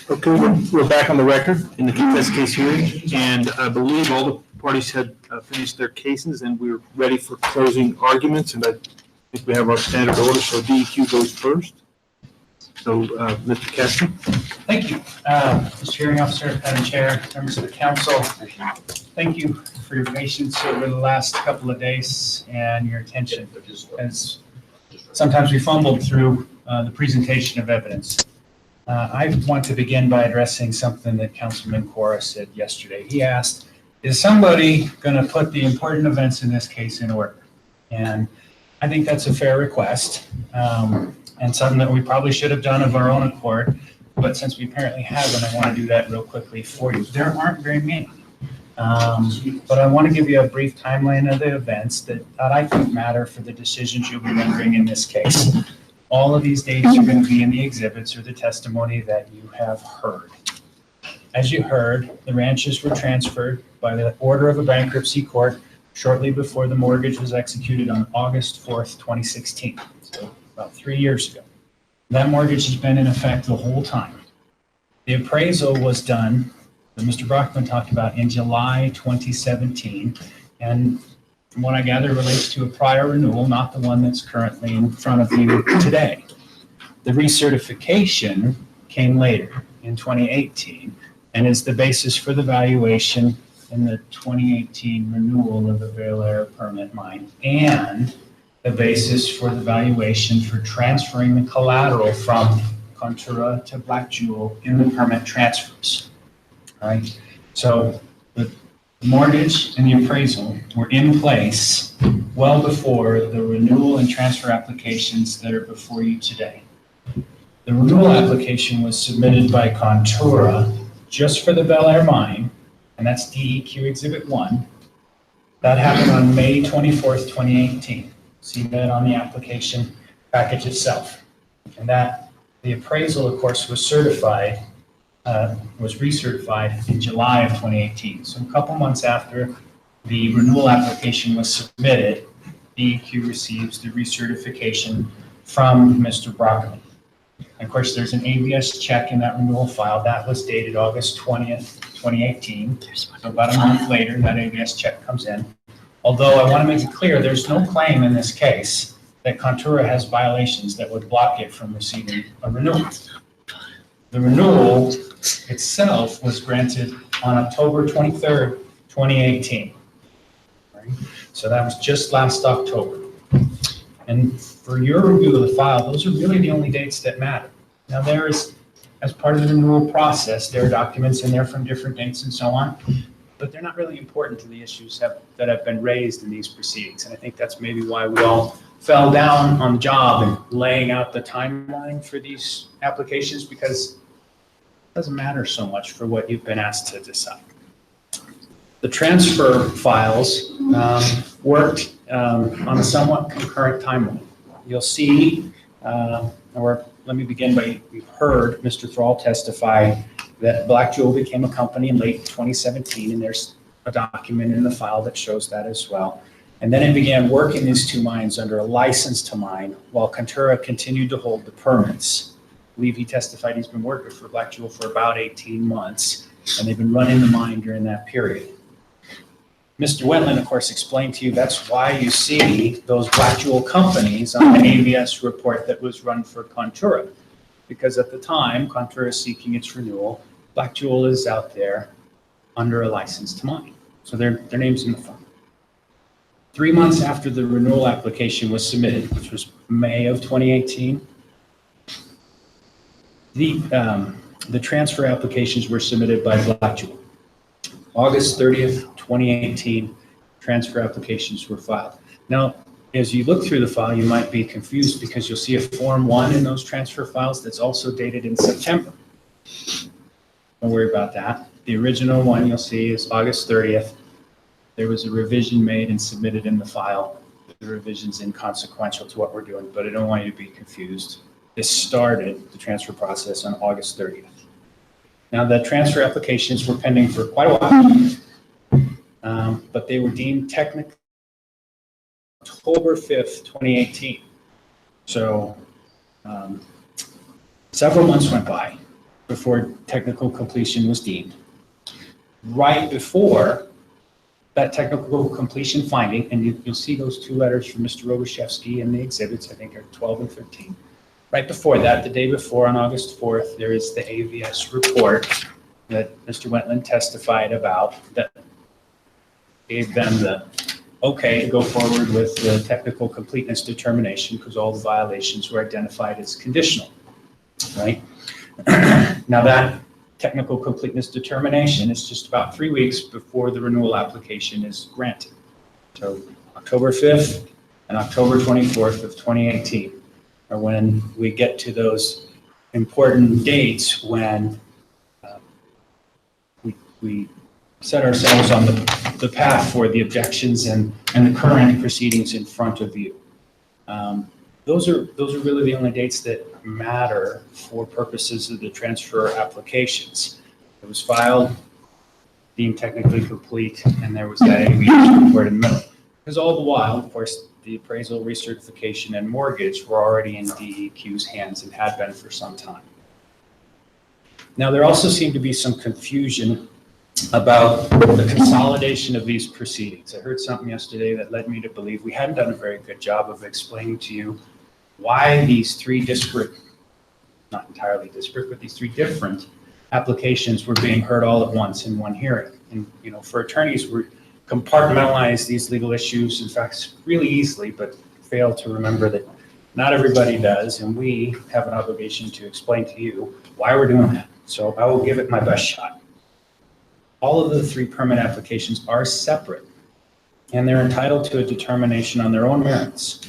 Okay, we're back on the record in the contested case hearing, and I believe all the parties had finished their cases, and we're ready for closing arguments, and I think we have our standard order, so DEQ goes first. So, Mr. Kessler. Thank you, Mr. Hearing Officer, Madam Chair, members of the council. Thank you for your patience over the last couple of days and your attention, as sometimes we fumbled through the presentation of evidence. I want to begin by addressing something that Councilman Cora said yesterday. He asked, is somebody going to put the important events in this case in order? And I think that's a fair request, and something that we probably should have done of our own accord. But since we apparently haven't, I want to do that real quickly for you. There aren't very many. But I want to give you a brief timeline of the events that I think matter for the decisions you'll be rendering in this case. All of these dates are going to be in the exhibits or the testimony that you have heard. As you heard, the ranches were transferred by the order of a bankruptcy court shortly before the mortgage was executed on August 4th, 2016. So about 3 years ago. That mortgage has been in effect the whole time. The appraisal was done, that Mr. Brockman talked about, in July 2017. And from what I gather, relates to a prior renewal, not the one that's currently in front of you today. The recertification came later in 2018 and is the basis for the valuation in the 2018 renewal of the Bel Air permit mine and the basis for the valuation for transferring the collateral from Contura to Black Jewel in the permit transfers. All right. So the mortgage and the appraisal were in place well before the renewal and transfer applications that are before you today. The renewal application was submitted by Contura just for the Bel Air mine, and that's DEQ Exhibit 1. That happened on May 24th, 2018. See that on the application package itself. And that the appraisal, of course, was certified, was recertified in July of 2018. So a couple months after the renewal application was submitted, DEQ receives the recertification from Mr. Brockman. And of course, there's an ABS check in that renewal file. That was dated August 20th, 2018. So about a month later, that ABS check comes in. Although I want to make it clear, there's no claim in this case that Contura has violations that would block it from receiving a renewal. The renewal itself was granted on October 23rd, 2018. Right? So that was just last October. And for your review of the file, those are really the only dates that matter. Now there is, as part of the renewal process, there are documents in there from different dates and so on, but they're not really important to the issues that have been raised in these proceedings. And I think that's maybe why we all fell down on the job in laying out the timeline for these applications, because it doesn't matter so much for what you've been asked to decide. The transfer files worked on a somewhat concurrent timeline. You'll see, or let me begin by, we've heard Mr. Thrall testify that Black Jewel became a company in late 2017, and there's a document in the file that shows that as well. And then it began working these two mines under a license to mine while Contura continued to hold the permits. I believe he testified he's been working for Black Jewel for about 18 months, and they've been running the mine during that period. Mr. Wetland, of course, explained to you that's why you see those Black Jewel companies on the ABS report that was run for Contura. Because at the time, Contura is seeking its renewal, Black Jewel is out there under a license to mine. So their name's in the file. 3 months after the renewal application was submitted, which was May of 2018, the transfer applications were submitted by Black Jewel. August 30th, 2018, transfer applications were filed. Now, as you look through the file, you might be confused because you'll see a Form 1 in those transfer files that's also dated in September. Don't worry about that. The original one you'll see is August 30th. There was a revision made and submitted in the file. The revision's inconsequential to what we're doing, but I don't want you to be confused. This started the transfer process on August 30th. Now, the transfer applications were pending for quite a while, but they were deemed technically October 5th, 2018. So Several months went by before technical completion was deemed. Right before that technical completion finding, and you'll see those two letters from Mr. Rogoshevsky in the exhibits, I think are 12 and 15. Right before that, the day before, on August 4th, there is the AVS report that Mr. Wetland testified about that gave them the okay to go forward with the technical completeness determination because all the violations were identified as conditional, right? Now that technical completeness determination is just about 3 weeks before the renewal application is granted. So October 5th and October 24th of 2018 are when we get to those important dates when we set ourselves on the path for the objections and the current proceedings in front of you. Those are really the only dates that matter for purposes of the transfer applications. It was filed, deemed technically complete, and there was that AVS report in the middle. Because all the while, of course, the appraisal, recertification, and mortgage were already in DEQ's hands and had been for some time. Now, there also seemed to be some confusion about the consolidation of these proceedings. I heard something yesterday that led me to believe we hadn't done a very good job of explaining to you why these three disparate, not entirely disparate, but these three different applications were being heard all at once in one hearing. And, you know, for attorneys, we compartmentalize these legal issues, in fact, really easily, but fail to remember that not everybody does, and we have an obligation to explain to you why we're doing that. So I will give it my best shot. All of the three permit applications are separate, and they're entitled to a determination on their own merits.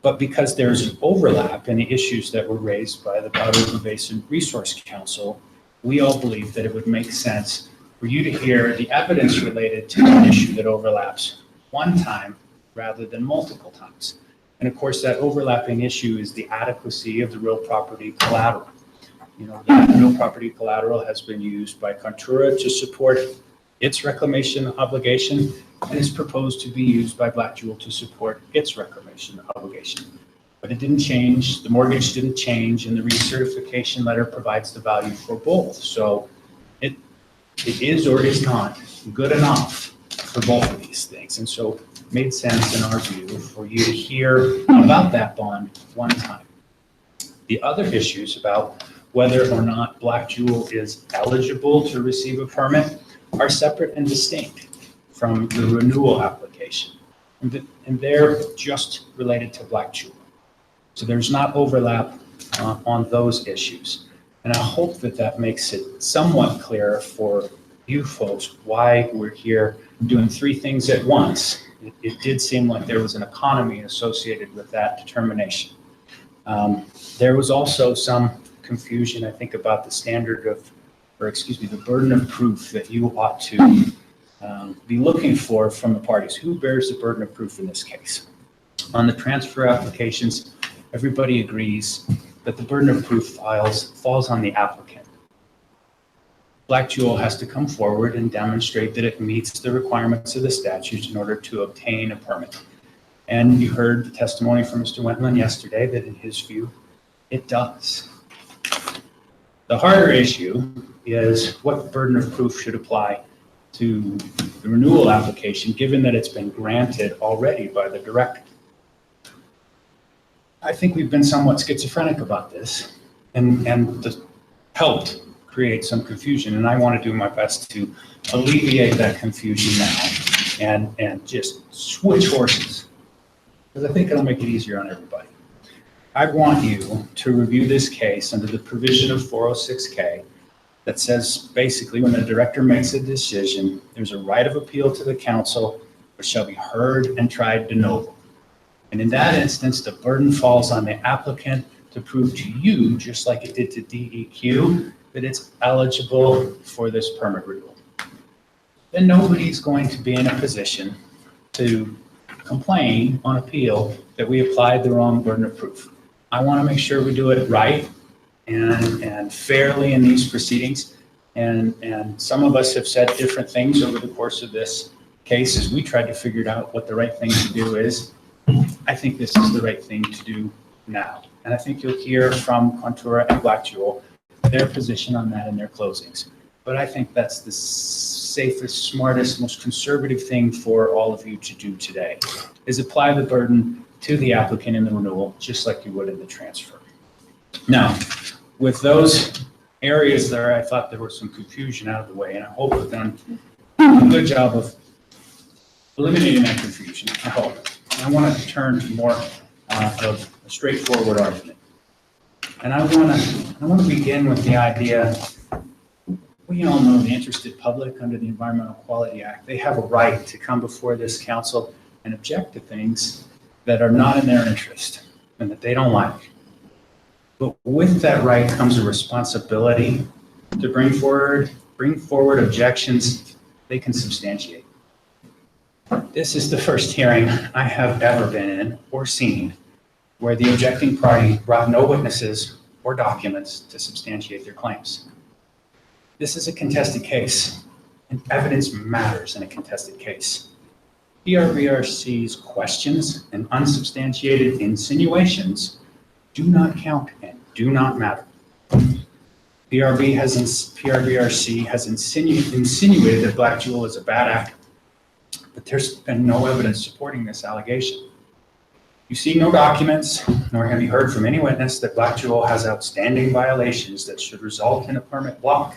But because there's overlap in the issues that were raised by the Powder River Basin Resource Council, we all believe that it would make sense for you to hear the evidence related to an issue that overlaps one time rather than multiple times. And of course, that overlapping issue is the adequacy of the real property collateral. You know, that real property collateral has been used by Contura to support its reclamation obligation and is proposed to be used by Black Jewel to support its reclamation obligation. But it didn't change, the mortgage didn't change, and the recertification letter provides the value for both. So it is or is not good enough for both of these things. And so it made sense in our view for you to hear about that bond one time. The other issues about whether or not Black Jewel is eligible to receive a permit are separate and distinct from the renewal application. And they're just related to Black Jewel. So there's not overlap on those issues. And I hope that that makes it somewhat clearer for you folks why we're here doing three things at once. It did seem like there was an economy associated with that determination. There was also some confusion, I think, about the standard of, or excuse me, the burden of proof that you ought to be looking for from the parties. Who bears the burden of proof in this case? On the transfer applications, everybody agrees that the burden of proof falls on the applicant. Black Jewel has to come forward and demonstrate that it meets the requirements of the statute in order to obtain a permit. And you heard the testimony from Mr. Wentland yesterday that in his view, it does. The harder issue is what burden of proof should apply to the renewal application, given that it's been granted already by the director. I think we've been somewhat schizophrenic about this and helped create some confusion, and I want to do my best to alleviate that confusion now and just switch horses, because I think it'll make it easier on everybody. I want you to review this case under the provision of 406K that says basically when the director makes a decision, there's a right of appeal to the council, which shall be heard and tried de novo. And in that instance, the burden falls on the applicant to prove to you, just like it did to DEQ, that it's eligible for this permit renewal. Then nobody's going to be in a position to complain on appeal that we applied the wrong burden of proof. I want to make sure we do it right and fairly in these proceedings. And some of us have said different things over the course of this case as we tried to figure out what the right thing to do is. I think this is the right thing to do now. And I think you'll hear from Contura and Black Jewel their position on that in their closings. But I think that's the safest, smartest, most conservative thing for all of you to do today, is apply the burden to the applicant in the renewal, just like you would in the transfer. Now, with those areas there, I thought there was some confusion out of the way, and I hope we've done a good job of eliminating that confusion, I hope. I want to turn to more of a straightforward argument. And I want to begin with the idea, we all know the interested public under the Environmental Quality Act, they have a right to come before this council and object to things that are not in their interest and that they don't like. But with that right comes a responsibility to bring forward objections they can substantiate. This is the first hearing I have ever been in or seen where the objecting party brought no witnesses or documents to substantiate their claims. This is a contested case, and evidence matters in a contested case. PRBRC's questions and unsubstantiated insinuations do not count and do not matter. PRBRC has insinuated that Black Jewel is a bad actor, but there's been no evidence supporting this allegation. You see no documents, nor have you heard from any witness that Black Jewel has outstanding violations that should result in a permit block.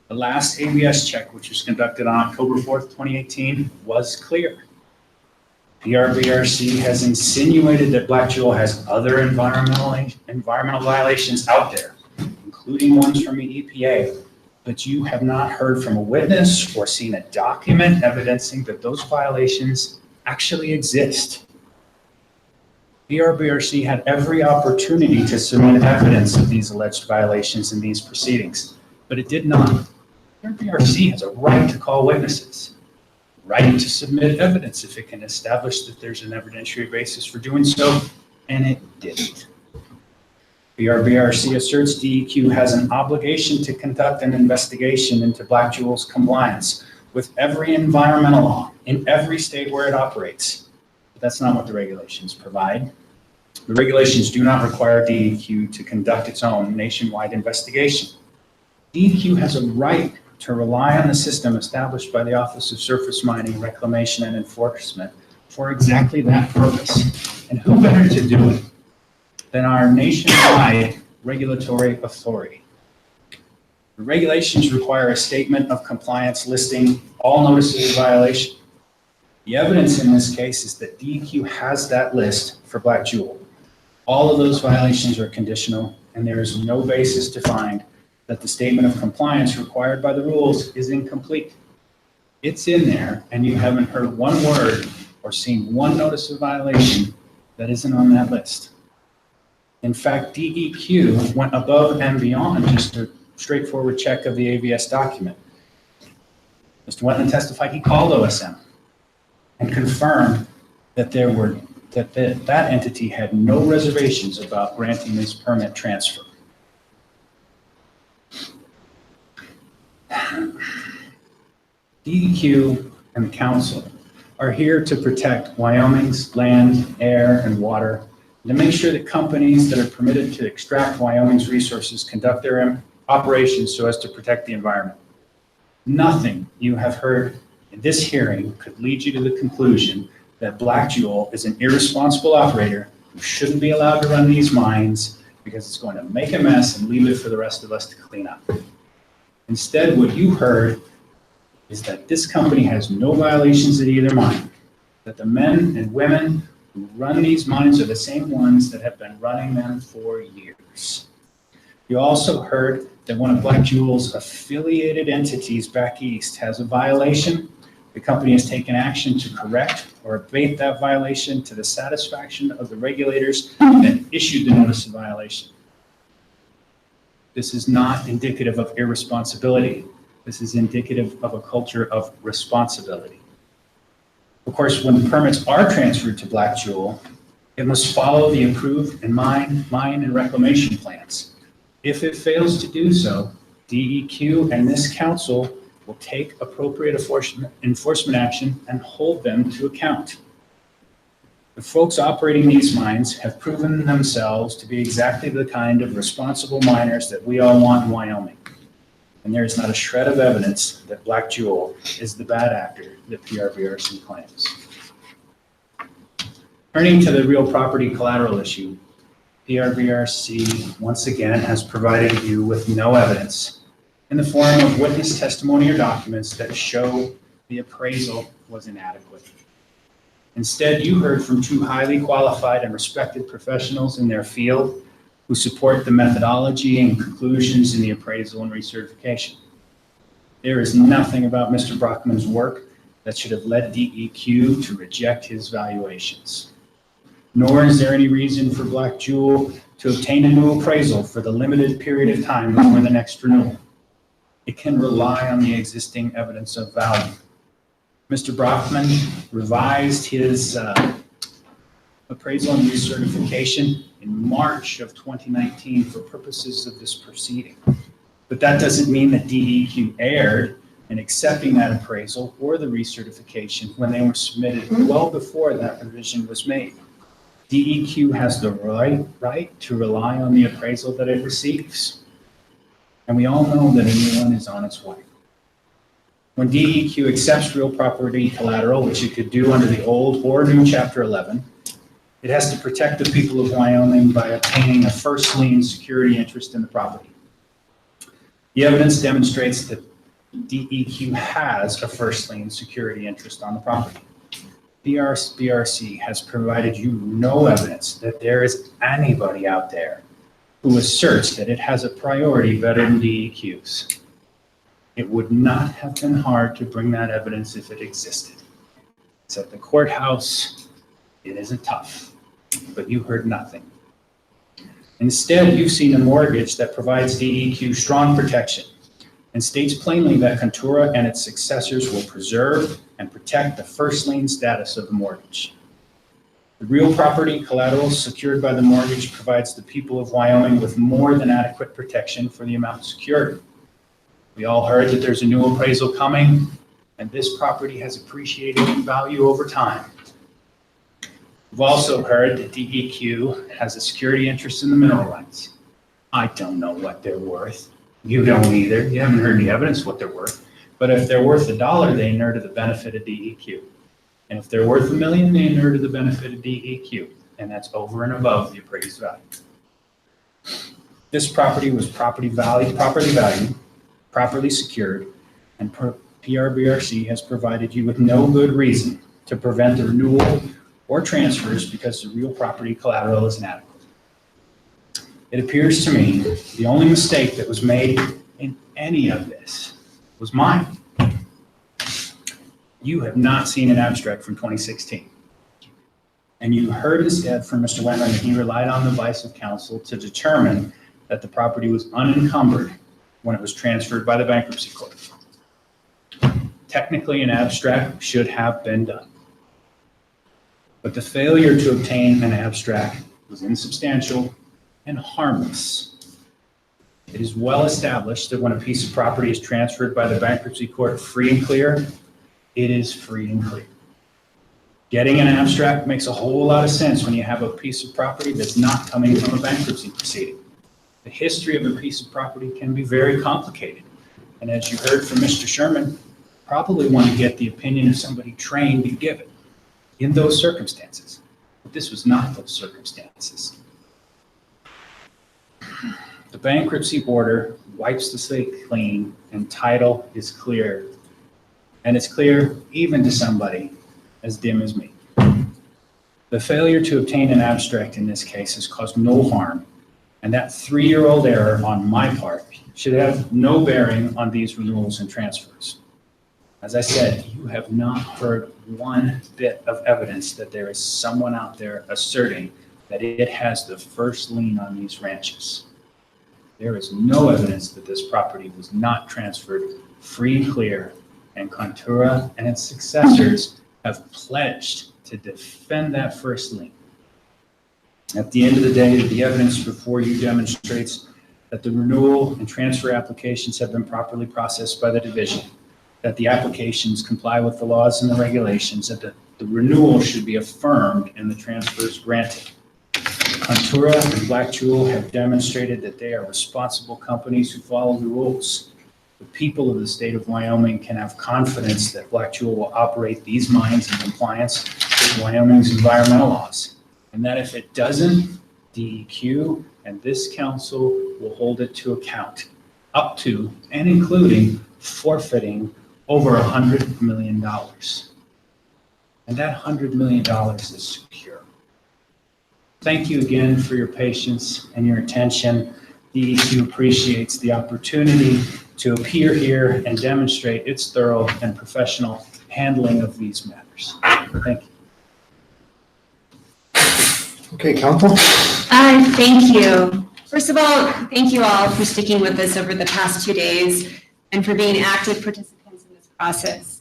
The last ABS check, which was conducted on October 4th, 2018, was clear. PRBRC has insinuated that Black Jewel has other environmental violations out there, including ones from the EPA, but you have not heard from a witness or seen a document evidencing that those violations actually exist. PRBRC had every opportunity to submit evidence of these alleged violations in these proceedings, but it did not. PRBRC has a right to call witnesses, right to submit evidence if it can establish that there's an evidentiary basis for doing so, and it didn't. PRBRC asserts DEQ has an obligation to conduct an investigation into Black Jewel's compliance with every environmental law in every state where it operates. But that's not what the regulations provide. The regulations do not require DEQ to conduct its own nationwide investigation. DEQ has a right to rely on the system established by the Office of Surface Mining, Reclamation, and Enforcement for exactly that purpose. And who better to do it than our nationwide regulatory authority? The regulations require a statement of compliance listing all notices of violation. The evidence in this case is that DEQ has that list for Black Jewel. All of those violations are conditional, and there is no basis to find that the statement of compliance required by the rules is incomplete. It's in there, and you haven't heard one word or seen one notice of violation that isn't on that list. In fact, DEQ went above and beyond just a straightforward check of the AVS document. Mr. Wetland testified he called OSM and confirmed that that entity had no reservations about granting this permit transfer. DEQ and the council are here to protect Wyoming's land, air, and water, and to make sure that companies that are permitted to extract Wyoming's resources conduct their operations so as to protect the environment. Nothing you have heard in this hearing could lead you to the conclusion that Black Jewel is an irresponsible operator who shouldn't be allowed to run these mines because it's going to make a mess and leave it for the rest of us to clean up. Instead, what you heard is that this company has no violations at either mine, that the men and women who run these mines are the same ones that have been running them for years. You also heard that one of Black Jewel's affiliated entities back east has a violation. The company has taken action to correct or abate that violation to the satisfaction of the regulators that issued the notice of violation. This is not indicative of irresponsibility. This is indicative of a culture of responsibility. Of course, when the permits are transferred to Black Jewel, it must follow the approved and mine and reclamation plans. If it fails to do so, DEQ and this council will take appropriate enforcement action and hold them to account. The folks operating these mines have proven themselves to be exactly the kind of responsible miners that we all want in Wyoming. And there is not a shred of evidence that Black Jewel is the bad actor that PRBRC claims. Turning to the real property collateral issue, PRBRC once again has provided you with no evidence in the form of witness testimony or documents that show the appraisal was inadequate. Instead, you heard from two highly qualified and respected professionals in their field who support the methodology and conclusions in the appraisal and recertification. There is nothing about Mr. Brockman's work that should have led DEQ to reject his valuations. Nor is there any reason for Black Jewel to obtain a new appraisal for the limited period of time before the next renewal. It can rely on the existing evidence of value. Mr. Brockman revised his appraisal and recertification in March of 2019 for purposes of this proceeding. But that doesn't mean that DEQ erred in accepting that appraisal or the recertification when they were submitted well before that revision was made. DEQ has the right to rely on the appraisal that it receives. And we all know that a new one is on its way. When DEQ accepts real property collateral, which it could do under the old or new Chapter 11, it has to protect the people of Wyoming by obtaining a first lien security interest in the property. The evidence demonstrates that DEQ has a first lien security interest on the property. PRBRC has provided you no evidence that there is anybody out there who asserts that it has a priority better than DEQ's. It would not have been hard to bring that evidence if it existed. It's at the courthouse. It isn't tough, but you heard nothing. Instead, you've seen a mortgage that provides DEQ strong protection and states plainly that Contura and its successors will preserve and protect the first lien status of the mortgage. The real property collateral secured by the mortgage provides the people of Wyoming with more than adequate protection for the amount secured. We all heard that there's a new appraisal coming, and this property has appreciated in value over time. We've also heard that DEQ has a security interest in the mineral rights. I don't know what they're worth. You don't either. You haven't heard any evidence what they're worth. But if they're worth $1, they inure to the benefit of DEQ. And if they're worth $1 million, they inure to the benefit of DEQ. And that's over and above the appraised value. This property was properly valued, properly secured, and PRBRC has provided you with no good reason to prevent the renewal or transfers because the real property collateral is inadequate. It appears to me the only mistake that was made in any of this was mine. You have not seen an abstract from 2016. And you heard instead from Mr. Wentland that he relied on the advice of counsel to determine that the property was unencumbered when it was transferred by the bankruptcy court. Technically, an abstract should have been done. But the failure to obtain an abstract was insubstantial and harmless. It is well established that when a piece of property is transferred by the bankruptcy court free and clear, it is free and clear. Getting an abstract makes a whole lot of sense when you have a piece of property that's not coming from a bankruptcy proceeding. The history of a piece of property can be very complicated. And as you heard from Mr. Sherman, probably want to get the opinion of somebody trained to give it in those circumstances. But this was not those circumstances. The bankruptcy order wipes the slate clean and title is clear. And it's clear even to somebody as dim as me. The failure to obtain an abstract in this case has caused no harm, and that 3-year-old error on my part should have no bearing on these renewals and transfers. As I said, you have not heard one bit of evidence that there is someone out there asserting that it has the first lien on these ranches. There is no evidence that this property was not transferred free and clear, and Contura and its successors have pledged to defend that first lien. At the end of the day, the evidence before you demonstrates that the renewal and transfer applications have been properly processed by the division, that the applications comply with the laws and the regulations, the renewal should be affirmed and the transfers granted. Contura and Black Jewel have demonstrated that they are responsible companies who follow the rules. The people of the state of Wyoming can have confidence that Black Jewel will operate these mines in compliance with Wyoming's environmental laws, and that if it doesn't, DEQ and this council will hold it to account, up to and including forfeiting over $100 million. And that $100 million is secure. Thank you again for your patience and your attention. DEQ appreciates the opportunity to appear here and demonstrate its thorough and professional handling of these matters. Thank you. Okay, counsel. Thank you. First of all, thank you all for sticking with us over the past 2 days and for being active participants in this process.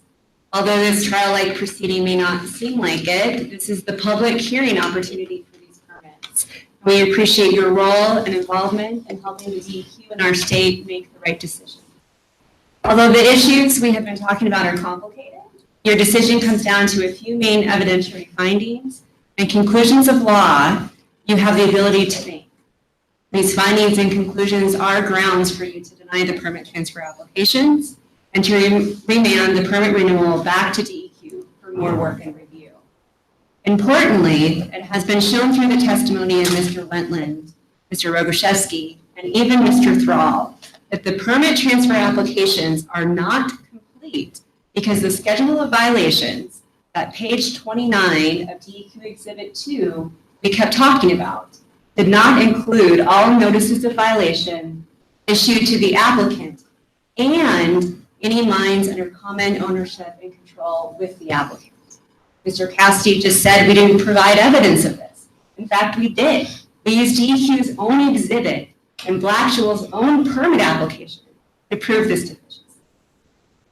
Although this trial-like proceeding may not seem like it, this is the public hearing opportunity for these permits. We appreciate your role and involvement in helping the DEQ in our state make the right decision. Although the issues we have been talking about are complicated, your decision comes down to a few main evidentiary findings and conclusions of law you have the ability to make. These findings and conclusions are grounds for you to deny the permit transfer applications and to remand the permit renewal back to DEQ for more work and review. Importantly, it has been shown through the testimony of Mr. Wentland, Mr. Rogoszewski, and even Mr. Thrall that the permit transfer applications are not complete because the schedule of violations at page 29 of DEQ Exhibit 2 we kept talking about did not include all notices of violation issued to the applicant and any mines under common ownership and control with the applicant. Mr. Cassidy just said we didn't provide evidence of this. In fact, we did. We used DEQ's own exhibit and Black Jewel's own permit application to prove this deficiency.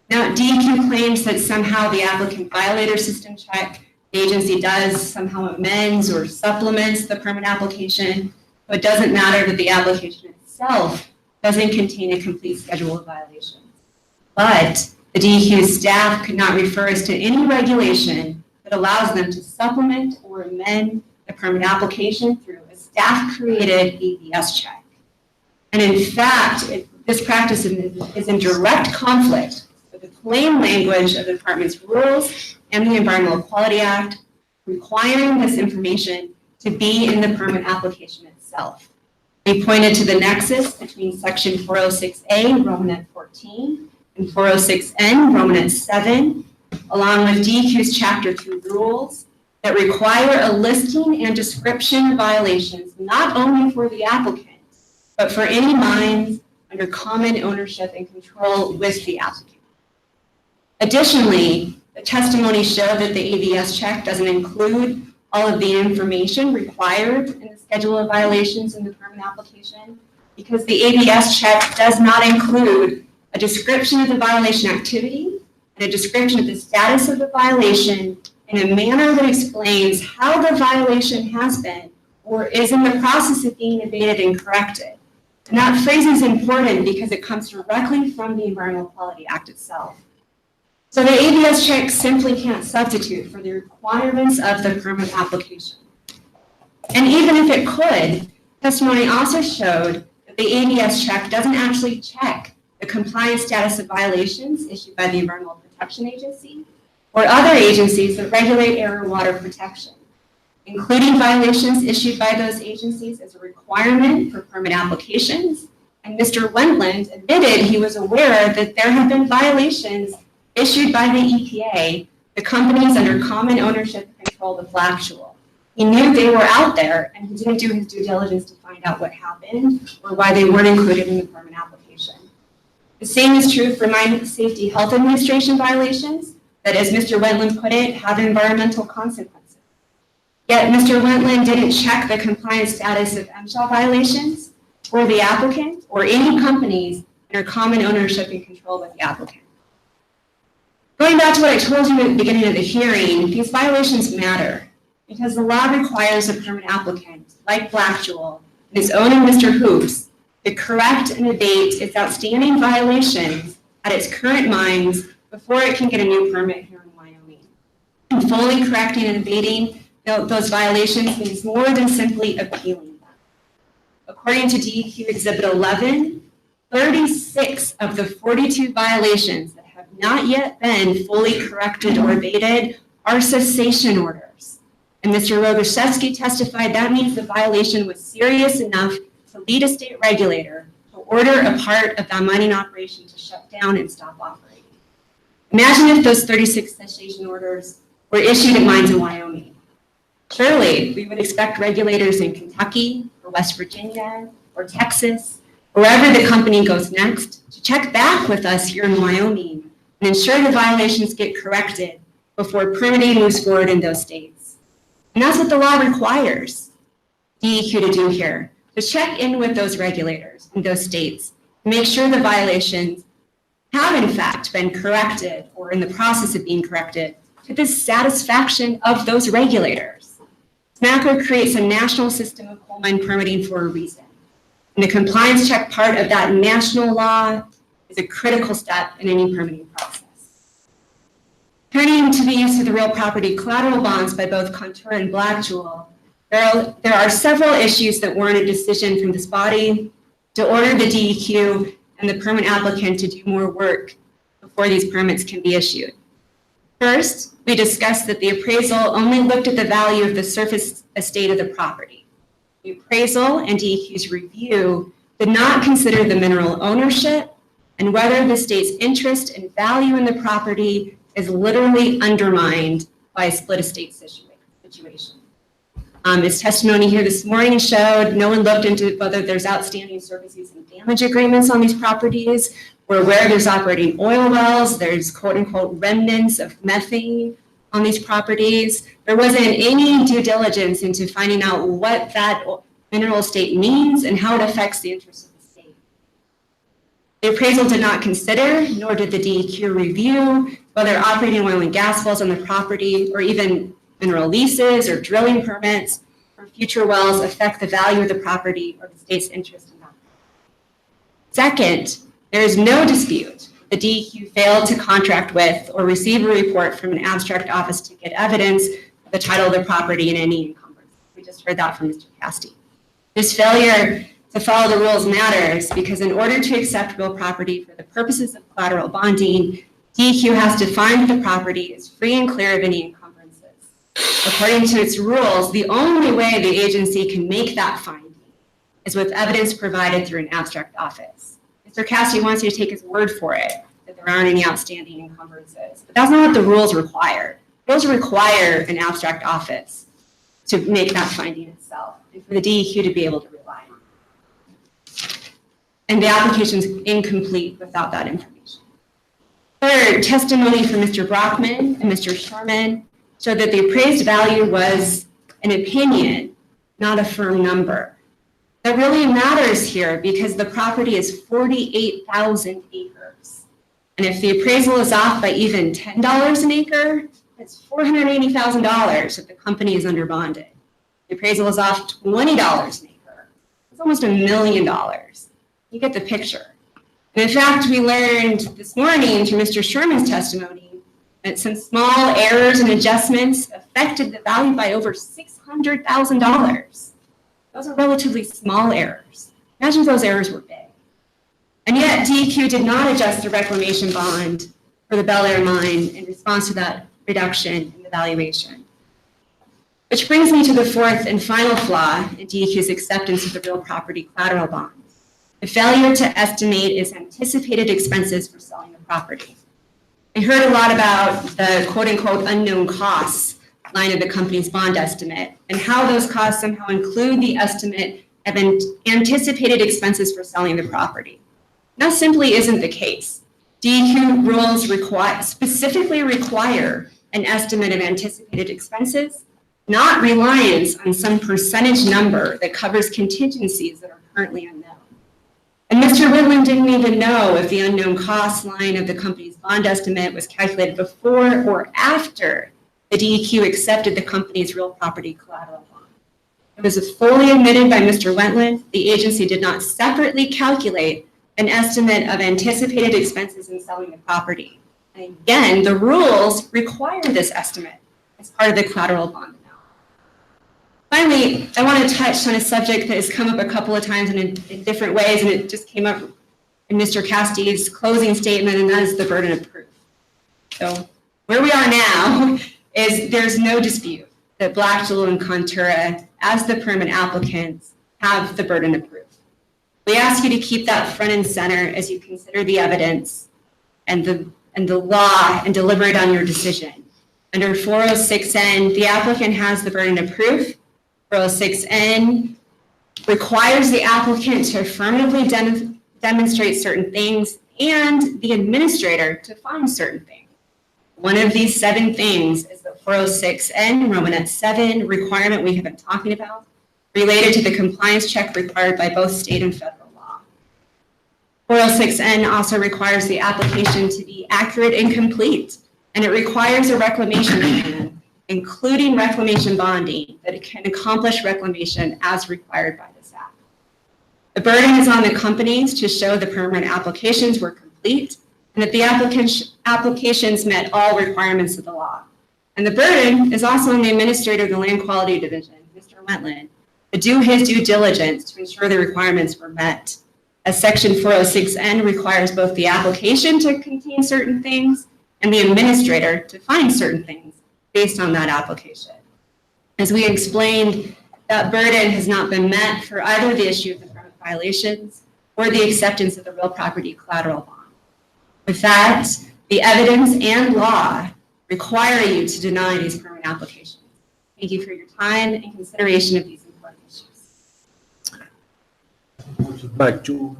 Now, DEQ claims that somehow the applicant violator system check the agency does somehow amends or supplements the permit application, but it doesn't matter that the application itself doesn't contain a complete schedule of violations. But the DEQ staff could not refer us to any regulation that allows them to supplement or amend the permit application through a staff-created ABS check. And in fact, this practice is in direct conflict with the plain language of the department's rules and the Environmental Quality Act, requiring this information to be in the permit application itself. We pointed to the nexus between section 406A, Romanet 14, and 406N, Romanet 7, along with DEQ's Chapter 2 rules that require a listing and description of violations, not only for the applicant, but for any mines under common ownership and control with the applicant. Additionally, the testimony showed that the ABS check doesn't include all of the information required in the schedule of violations in the permit application because the ABS check does not include a description of the violation activity and a description of the status of the violation in a manner that explains how the violation has been or is in the process of being abated and corrected. And that phrase is important because it comes directly from the Environmental Quality Act itself. So the ABS check simply can't substitute for the requirements of the permit application. And even if it could, testimony also showed that the ABS check doesn't actually check the compliance status of violations issued by the Environmental Protection Agency or other agencies that regulate air and water protection, including violations issued by those agencies as a requirement for permit applications. And Mr. Wentland admitted he was aware that there have been violations issued by the EPA, the companies under common ownership and control of Black Jewel. He knew they were out there and he didn't do his due diligence to find out what happened or why they weren't included in the permit application. The same is true for Mine Safety Health Administration violations that, as Mr. Wentland put it, have environmental consequences. Yet Mr. Wentland didn't check the compliance status of MSHA violations for the applicant or any companies under common ownership and control with the applicant. Going back to what I told you at the beginning of the hearing, these violations matter because the law requires a permit applicant, like Black Jewel, and his owner, Mr. Hoops, to correct and abate its outstanding violations at its current mines before it can get a new permit here in Wyoming. Fully correcting and abating those violations means more than simply appealing them. According to DEQ Exhibit 11, 36 of the 42 violations that have not yet been fully corrected or abated are cessation orders. And Mr. Rogoszewski testified that means the violation was serious enough to lead a state regulator to order a part of that mining operation to shut down and stop operating. Imagine if those 36 cessation orders were issued at mines in Wyoming. Surely, we would expect regulators in Kentucky, or West Virginia, or Texas, wherever the company goes next, to check back with us here in Wyoming and ensure the violations get corrected before permitting moves forward in those states. And that's what the law requires DEQ to do here, to check in with those regulators in those states, to make sure the violations have in fact been corrected or in the process of being corrected to the satisfaction of those regulators. SMACO creates a national system of coal mine permitting for a reason. And the compliance check part of that national law is a critical step in any permitting process. Turning to the use of the real property collateral bonds by both Contour and Blackjewel, there are several issues that warrant a decision from this body to order the DEQ and the permit applicant to do more work before these permits can be issued. First, we discussed that the appraisal only looked at the value of the surface estate of the property. The appraisal and DEQ's review did not consider the mineral ownership and whether the state's interest and value in the property is literally undermined by a split estate situation. His testimony here this morning showed no one looked into whether there's outstanding service use and damage agreements on these properties, or where there's operating oil wells, there's quote unquote remnants of methane on these properties. There wasn't any due diligence into finding out what that mineral estate means and how it affects the interests of the state. The appraisal did not consider, nor did the DEQ review, whether operating oil and gas wells on the property or even mineral leases or drilling permits for future wells affect the value of the property or the state's interest in that. Second, there is no dispute the DEQ failed to contract with or receive a report from an abstract office to get evidence of the title of the property in any encumbrance. We just heard that from Mr. Casti. This failure to follow the rules matters because in order to accept real property for the purposes of collateral bonding, DEQ has to find that the property is free and clear of any encumbrances. According to its rules, the only way the agency can make that finding is with evidence provided through an abstract office. Mr. Casti wants you to take his word for it that there aren't any outstanding encumbrances, but that's not what the rules require. Rules require an abstract office to make that finding itself and for the DEQ to be able to rely on it. And the application is incomplete without that information. Third, testimony from Mr. Brockman and Mr. Sherman showed that the appraised value was an opinion, not a firm number. That really matters here because the property is 48,000 acres. And if the appraisal is off by even $10 an acre, it's $480,000 if the company is under bonded. The appraisal is off $20 an acre. It's almost $1 million. You get the picture. And in fact, we learned this morning through Mr. Sherman's testimony that some small errors and adjustments affected the value by over $600,000. Those are relatively small errors. Imagine if those errors were big. And yet DEQ did not adjust the reclamation bond for the Bel Air mine in response to that reduction in the valuation. Which brings me to the fourth and final flaw in DEQ's acceptance of the real property collateral bond. The failure to estimate its anticipated expenses for selling the property. I heard a lot about the quote unquote unknown costs line of the company's bond estimate and how those costs somehow include the estimate of anticipated expenses for selling the property. That simply isn't the case. DEQ rules specifically require an estimate of anticipated expenses, not reliance on some percentage number that covers contingencies that are currently unknown. And Mr. Whitland didn't even know if the unknown cost line of the company's bond estimate was calculated before or after the DEQ accepted the company's real property collateral bond. It was fully admitted by Mr. Wentland. The agency did not separately calculate an estimate of anticipated expenses in selling the property. And again, the rules require this estimate. as part of the collateral bond amount. Finally, I want to touch on a subject that has come up a couple of times in different ways, and it just came up in Mr. Casty's closing statement, and that is the burden of proof. So where we are now is there's no dispute that Black Jewel and Contura, as the permit applicants, have the burden of proof. We ask you to keep that front and center as you consider the evidence and the law and deliberate on your decision. Under 406N, the applicant has the burden of proof. 406N requires the applicant to affirmatively demonstrate certain things and the administrator to find certain things. One of these 7 things is the 406N Romanet 7 requirement we have been talking about, related to the compliance check required by both state and federal law. 406N also requires the application to be accurate and complete, and it requires a reclamation plan, including reclamation bonding, that it can accomplish reclamation as required by this act. The burden is on the companies to show the permit applications were complete and that the applications met all requirements of the law. And the burden is also on the administrator of the Land Quality Division, Mr. Wetland, to do his due diligence to ensure the requirements were met. As Section 406N requires both the application to contain certain things and the administrator to find certain things based on that application. As we explained, that burden has not been met for either the issue of the permit violations or the acceptance of the real property collateral bond. With that, the evidence and law require you to deny these permit applications. Thank you for your time and consideration of these important issues. Black Jewel.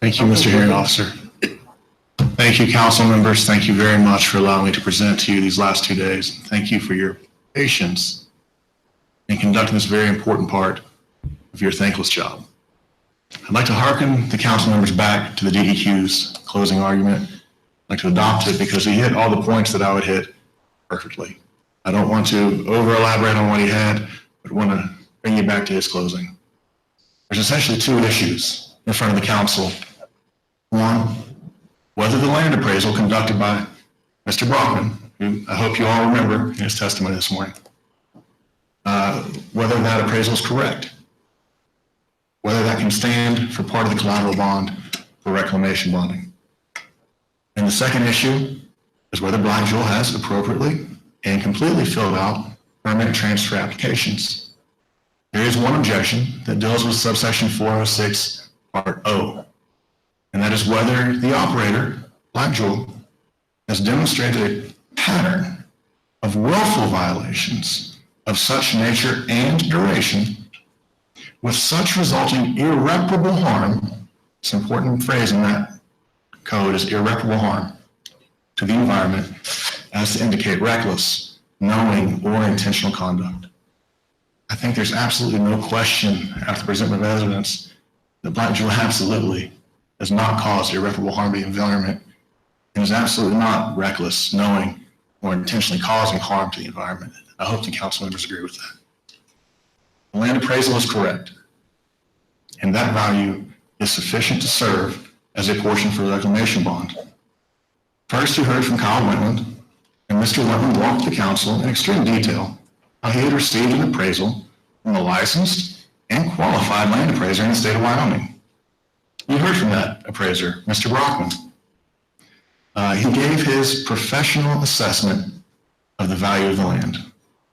Thank you, Mr. Hearing Officer. Thank you, council members. Thank you very much for allowing me to present to you these last 2 days. Thank you for your patience in conducting this very important part of your thankless job. I'd like to hearken the council members back to the DEQ's closing argument. I'd like to adopt it because he hit all the points that I would hit perfectly. I don't want to over elaborate on what he had, but want to bring you back to his closing. There's essentially 2 issues in front of the council. One, whether the land appraisal conducted by Mr. Brockman, who I hope you all remember in his testimony this morning, whether that appraisal is correct, whether that can stand for part of the collateral bond for reclamation bonding. And the second issue is whether Black Jewel has appropriately and completely filled out permit transfer applications. There is one objection that deals with subsection 406 part O, and that is whether the operator, Black Jewel, has demonstrated a pattern of willful violations of such nature and duration with such resulting irreparable harm. It's an important phrase in that code is irreparable harm to the environment as to indicate reckless, knowing, or intentional conduct. I think there's absolutely no question after the presentment of evidence that Black Jewel absolutely has not caused irreparable harm to the environment and is absolutely not reckless, knowing, or intentionally causing harm to the environment. I hope the council members agree with that. The land appraisal is correct, and that value is sufficient to serve as a portion for the reclamation bond. First, you heard from Kyle Wentland, and Mr. Wentland walked the council in extreme detail how he had received an appraisal from a licensed and qualified land appraiser in the state of Wyoming. You heard from that appraiser, Mr. Brockman. He gave his professional assessment of the value of the land,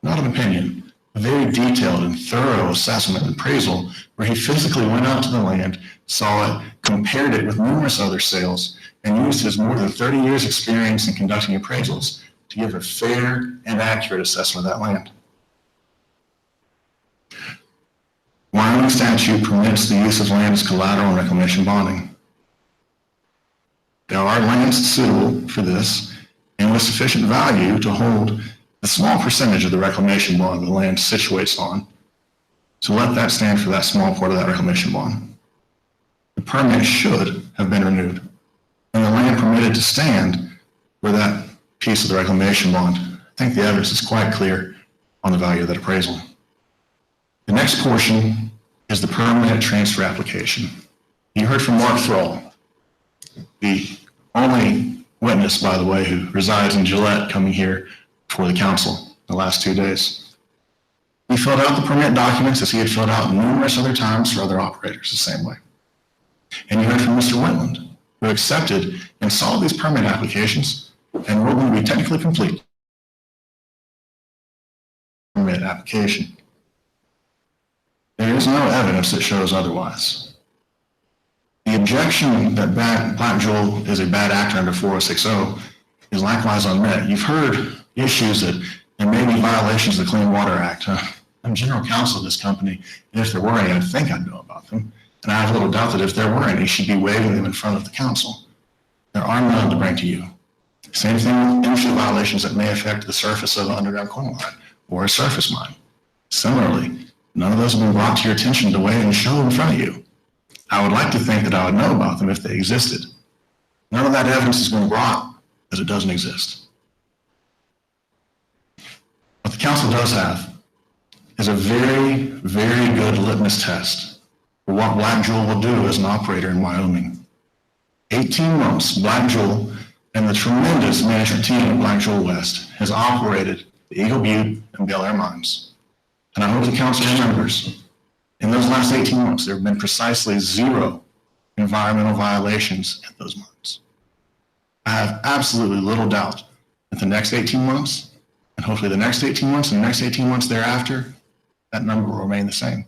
not an opinion, a very detailed and thorough assessment and appraisal where he physically went out to the land, saw it, compared it with numerous other sales, and used his more than 30 years experience in conducting appraisals to give a fair and accurate assessment of that land. Wyoming statute permits the use of land as collateral in reclamation bonding. There are lands suitable for this and with sufficient value to hold a small percentage of the reclamation bond the land situates on, to let that stand for that small part of that reclamation bond. The permit should have been renewed, and the land permitted to stand for that piece of the reclamation bond. I think the evidence is quite clear on the value of that appraisal. The next portion is the permit transfer application. You heard from Mark Thrall, the only witness, by the way, who resides in Gillette coming here for the council. the last 2 days. He filled out the permit documents as he had filled out numerous other times for other operators the same way. And you heard from Mr. Wetland, who accepted and saw these permit applications and ruled them to be technically complete. Permit application. There is no evidence that shows otherwise. The objection that Black Jewel is a bad actor under 4060 is likewise unmet. You've heard issues that there may be violations of the Clean Water Act. I'm general counsel of this company, and if there were any, I think I'd know about them. And I have little doubt that if there were any, she'd be waiving them in front of the council. There are none to bring to you. Same thing with industry violations that may affect the surface of an underground coal mine or a surface mine. Similarly, none of those have been brought to your attention to weigh and show in front of you. I would like to think that I would know about them if they existed. None of that evidence has been brought because it doesn't exist. What the council does have is a very, very good litmus test for what Black Jewel will do as an operator in Wyoming. 18 months, Black Jewel and the tremendous management team at Black Jewel West has operated the Eagle Butte and Bel Air mines. And I hope the council remembers, in those last 18 months, there have been precisely 0 environmental violations at those mines. I have absolutely little doubt that the next 18 months, and hopefully the next 18 months and the next 18 months thereafter, that number will remain the same.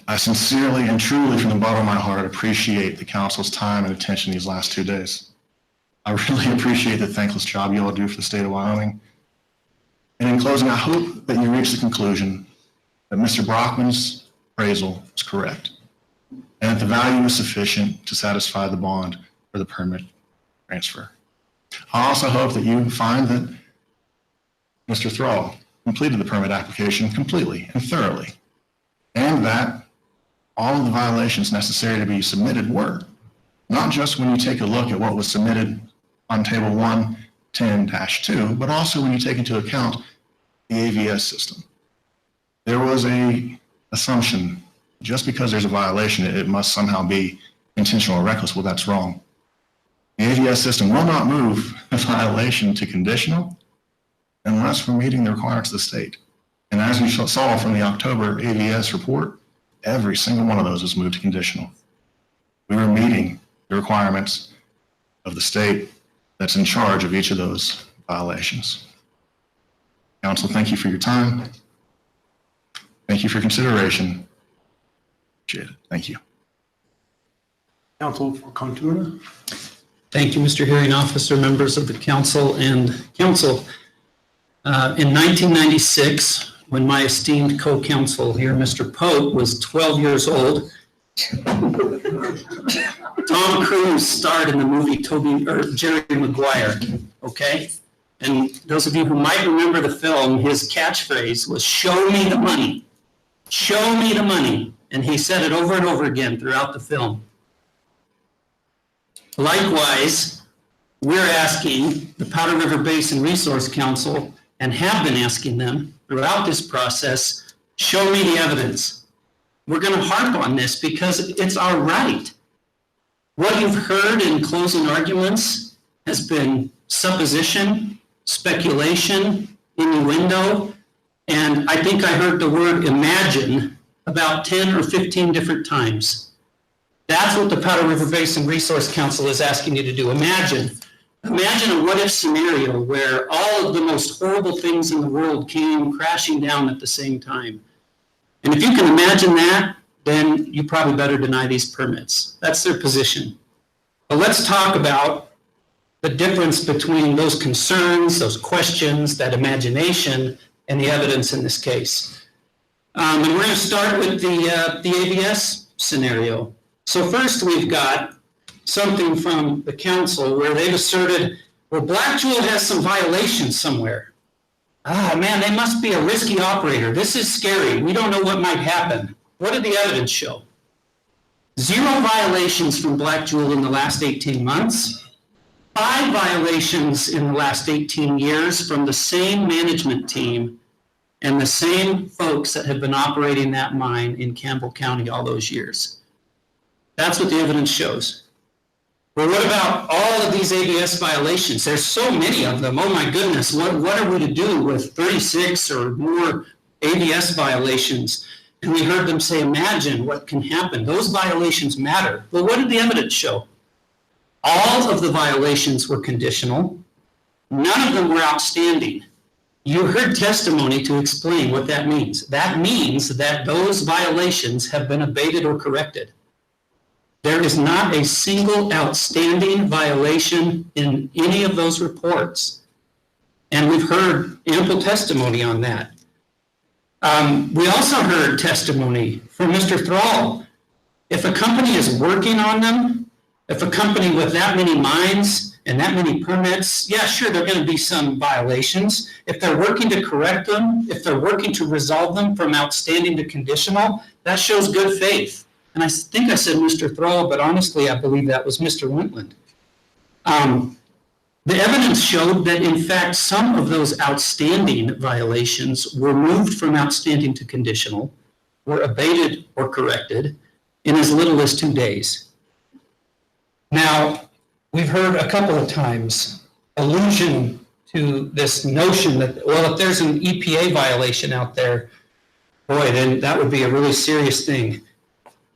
I sincerely and truly from the bottom of my heart appreciate the council's time and attention these last 2 days. I really appreciate the thankless job you all do for the state of Wyoming. And in closing, I hope that you reach the conclusion that Mr. Brockman's appraisal is correct and that the value is sufficient to satisfy the bond for the permit transfer. I also hope that you find that Mr. Thrall completed the permit application completely and thoroughly, and that all of the violations necessary to be submitted were, not just when you take a look at what was submitted on table 110-2, but also when you take into account the AVS system. There was a assumption, just because there's a violation, it must somehow be intentional or reckless. Well, that's wrong. The AVS system will not move a violation to conditional unless we're meeting the requirements of the state. And as we saw from the October AVS report, every single one of those is moved to conditional. We were meeting the requirements of the state that's in charge of each of those violations. Council, thank you for your time. Thank you for consideration. Appreciate it. Thank you. Council for Contura. Thank you, Mr. Hearing Officer, members of the council and council. In 1996, when my esteemed co-counsel here, Mr. Pope, was 12 years old, Tom Cruise starred in the movie Jerry Maguire, okay? And those of you who might remember the film, his catchphrase was, "Show me the money, show me the money." And he said it over and over again throughout the film. Likewise, we're asking the Powder River Basin Resource Council, and have been asking them throughout this process, show me the evidence. We're going to harp on this because it's our right. What you've heard in closing arguments has been supposition, speculation, innuendo, and I think I heard the word imagine about 10 or 15 different times. That's what the Powder River Basin Resource Council is asking you to do. Imagine a what-if scenario where all of the most horrible things in the world came crashing down at the same time. And if you can imagine that, then you probably better deny these permits. That's their position. But let's talk about the difference between those concerns, those questions, that imagination, and the evidence in this case. And we're going to start with the ABS scenario. So first we've got something from the council where they've asserted, well, Black Jewel has some violations somewhere. Ah, man, they must be a risky operator. This is scary. We don't know what might happen. What did the evidence show? 0 violations from Black Jewel in the last 18 months. 5 violations in the last 18 years from the same management team and the same folks that have been operating that mine in Campbell County all those years. That's what the evidence shows. Well, what about all of these ABS violations? There's so many of them. Oh my goodness, what are we to do with 36 or more ABS violations? And we heard them say, imagine what can happen. Those violations matter. Well, what did the evidence show? All of the violations were conditional. None of them were outstanding. You heard testimony to explain what that means. That means that those violations have been abated or corrected. There is not a single outstanding violation in any of those reports. And we've heard ample testimony on that. We also heard testimony from Mr. Thrall. If a company is working on them, if a company with that many mines and that many permits, yeah, sure, there are going to be some violations. If they're working to correct them, if they're working to resolve them from outstanding to conditional, that shows good faith. And I think I said Mr. Thrall, but honestly, I believe that was Mr. Wentland. The evidence showed that, in fact, some of those outstanding violations were moved from outstanding to conditional, were abated or corrected in as little as 2 days. Now, we've heard a couple of times allusion to this notion that, well, if there's an EPA violation out there, boy, then that would be a really serious thing.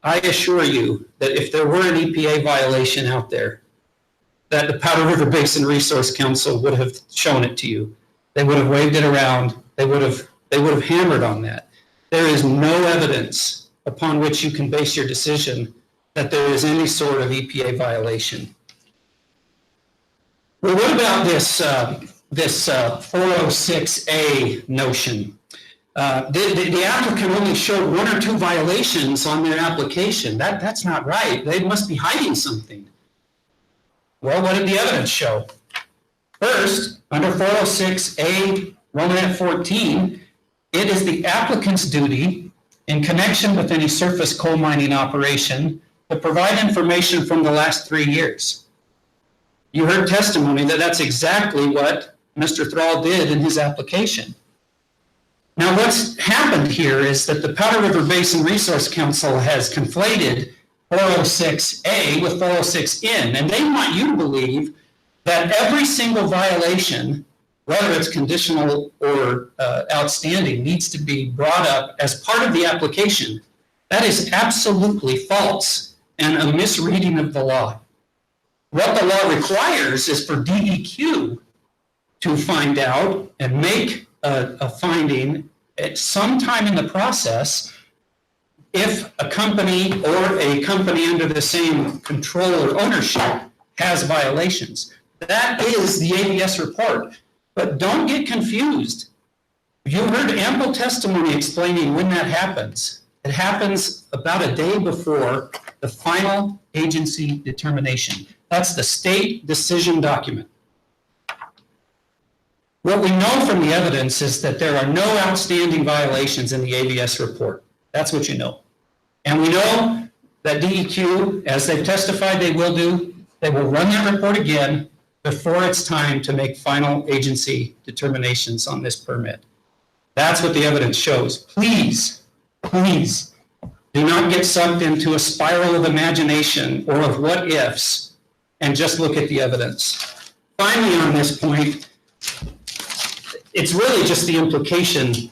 I assure you that if there were an EPA violation out there, that the Powder River Basin Resource Council would have shown it to you. They would have waved it around. They would have hammered on that. There is no evidence upon which you can base your decision that there is any sort of EPA violation. Well, what about this 406A notion? The applicant only showed 1 or 2 violations on their application. That's not right. They must be hiding something. Well, what did the evidence show? First, under 406A, Romanet 14, it is the applicant's duty in connection with any surface coal mining operation to provide information from the last 3 years. You heard testimony that that's exactly what Mr. Thrall did in his application. Now, what's happened here is that the Powder River Basin Resource Council has conflated 406A with 406N, and they want you to believe that every single violation, whether it's conditional or outstanding, needs to be brought up as part of the application. That is absolutely false and a misreading of the law. What the law requires is for DEQ to find out and make a finding at some time in the process if a company or a company under the same control or ownership has violations. That is the ABS report. But don't get confused. You heard ample testimony explaining when that happens. It happens about a day before the final agency determination. That's the state decision document. What we know from the evidence is that there are no outstanding violations in the ABS report. That's what you know. And we know that DEQ, as they've testified they will do, they will run that report again before it's time to make final agency determinations on this permit. That's what the evidence shows. Please, please do not get sucked into a spiral of imagination or of what ifs and just look at the evidence. Finally, on this point, it's really just the implication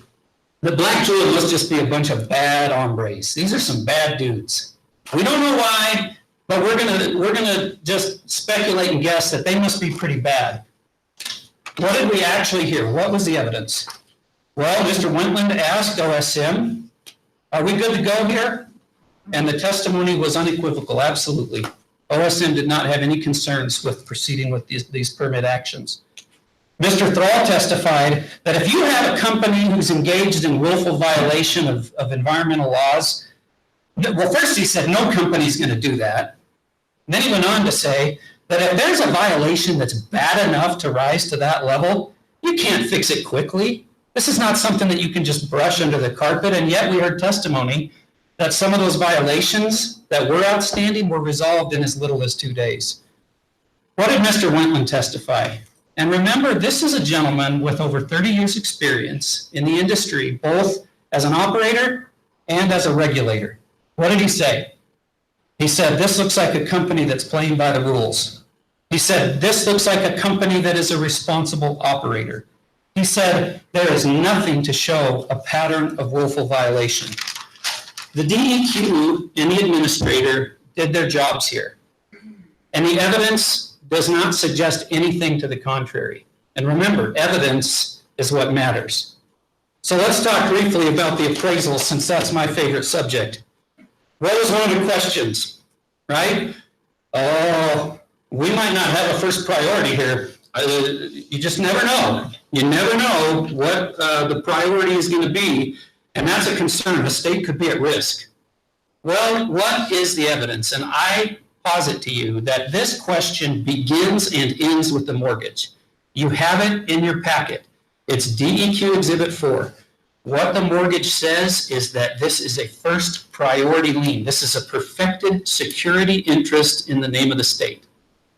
that Black Jewel must just be a bunch of bad hombres. These are some bad dudes. We don't know why, but we're gonna just speculate and guess that they must be pretty bad. What did we actually hear? What was the evidence? Well, Mr. Wentland asked OSM, are we good to go here? And the testimony was unequivocal, absolutely. OSM did not have any concerns with proceeding with these permit actions. Mr. Thrall testified that if you have a company who's engaged in willful violation of environmental laws, well, first he said no company's going to do that. And then he went on to say that if there's a violation that's bad enough to rise to that level, you can't fix it quickly. This is not something that you can just brush under the carpet. And yet we heard testimony that some of those violations that were outstanding were resolved in as little as 2 days. What did Mr. Wentland testify? And remember, this is a gentleman with over 30 years experience in the industry, both as an operator and as a regulator. What did he say? He said, this looks like a company that's playing by the rules. He said, this looks like a company that is a responsible operator. He said, there is nothing to show a pattern of willful violation. The DEQ and the administrator did their jobs here. And the evidence does not suggest anything to the contrary. And remember, evidence is what matters. So let's talk briefly about the appraisal, since that's my favorite subject. What was one of the questions, right? Oh, we might not have a first priority here. You just never know. You never know what the priority is going to be, and that's a concern. The state could be at risk. Well, what is the evidence? And I posit to you that this question begins and ends with the mortgage. You have it in your packet. It's DEQ Exhibit 4. What the mortgage says is that this is a first priority lien. This is a perfected security interest in the name of the state.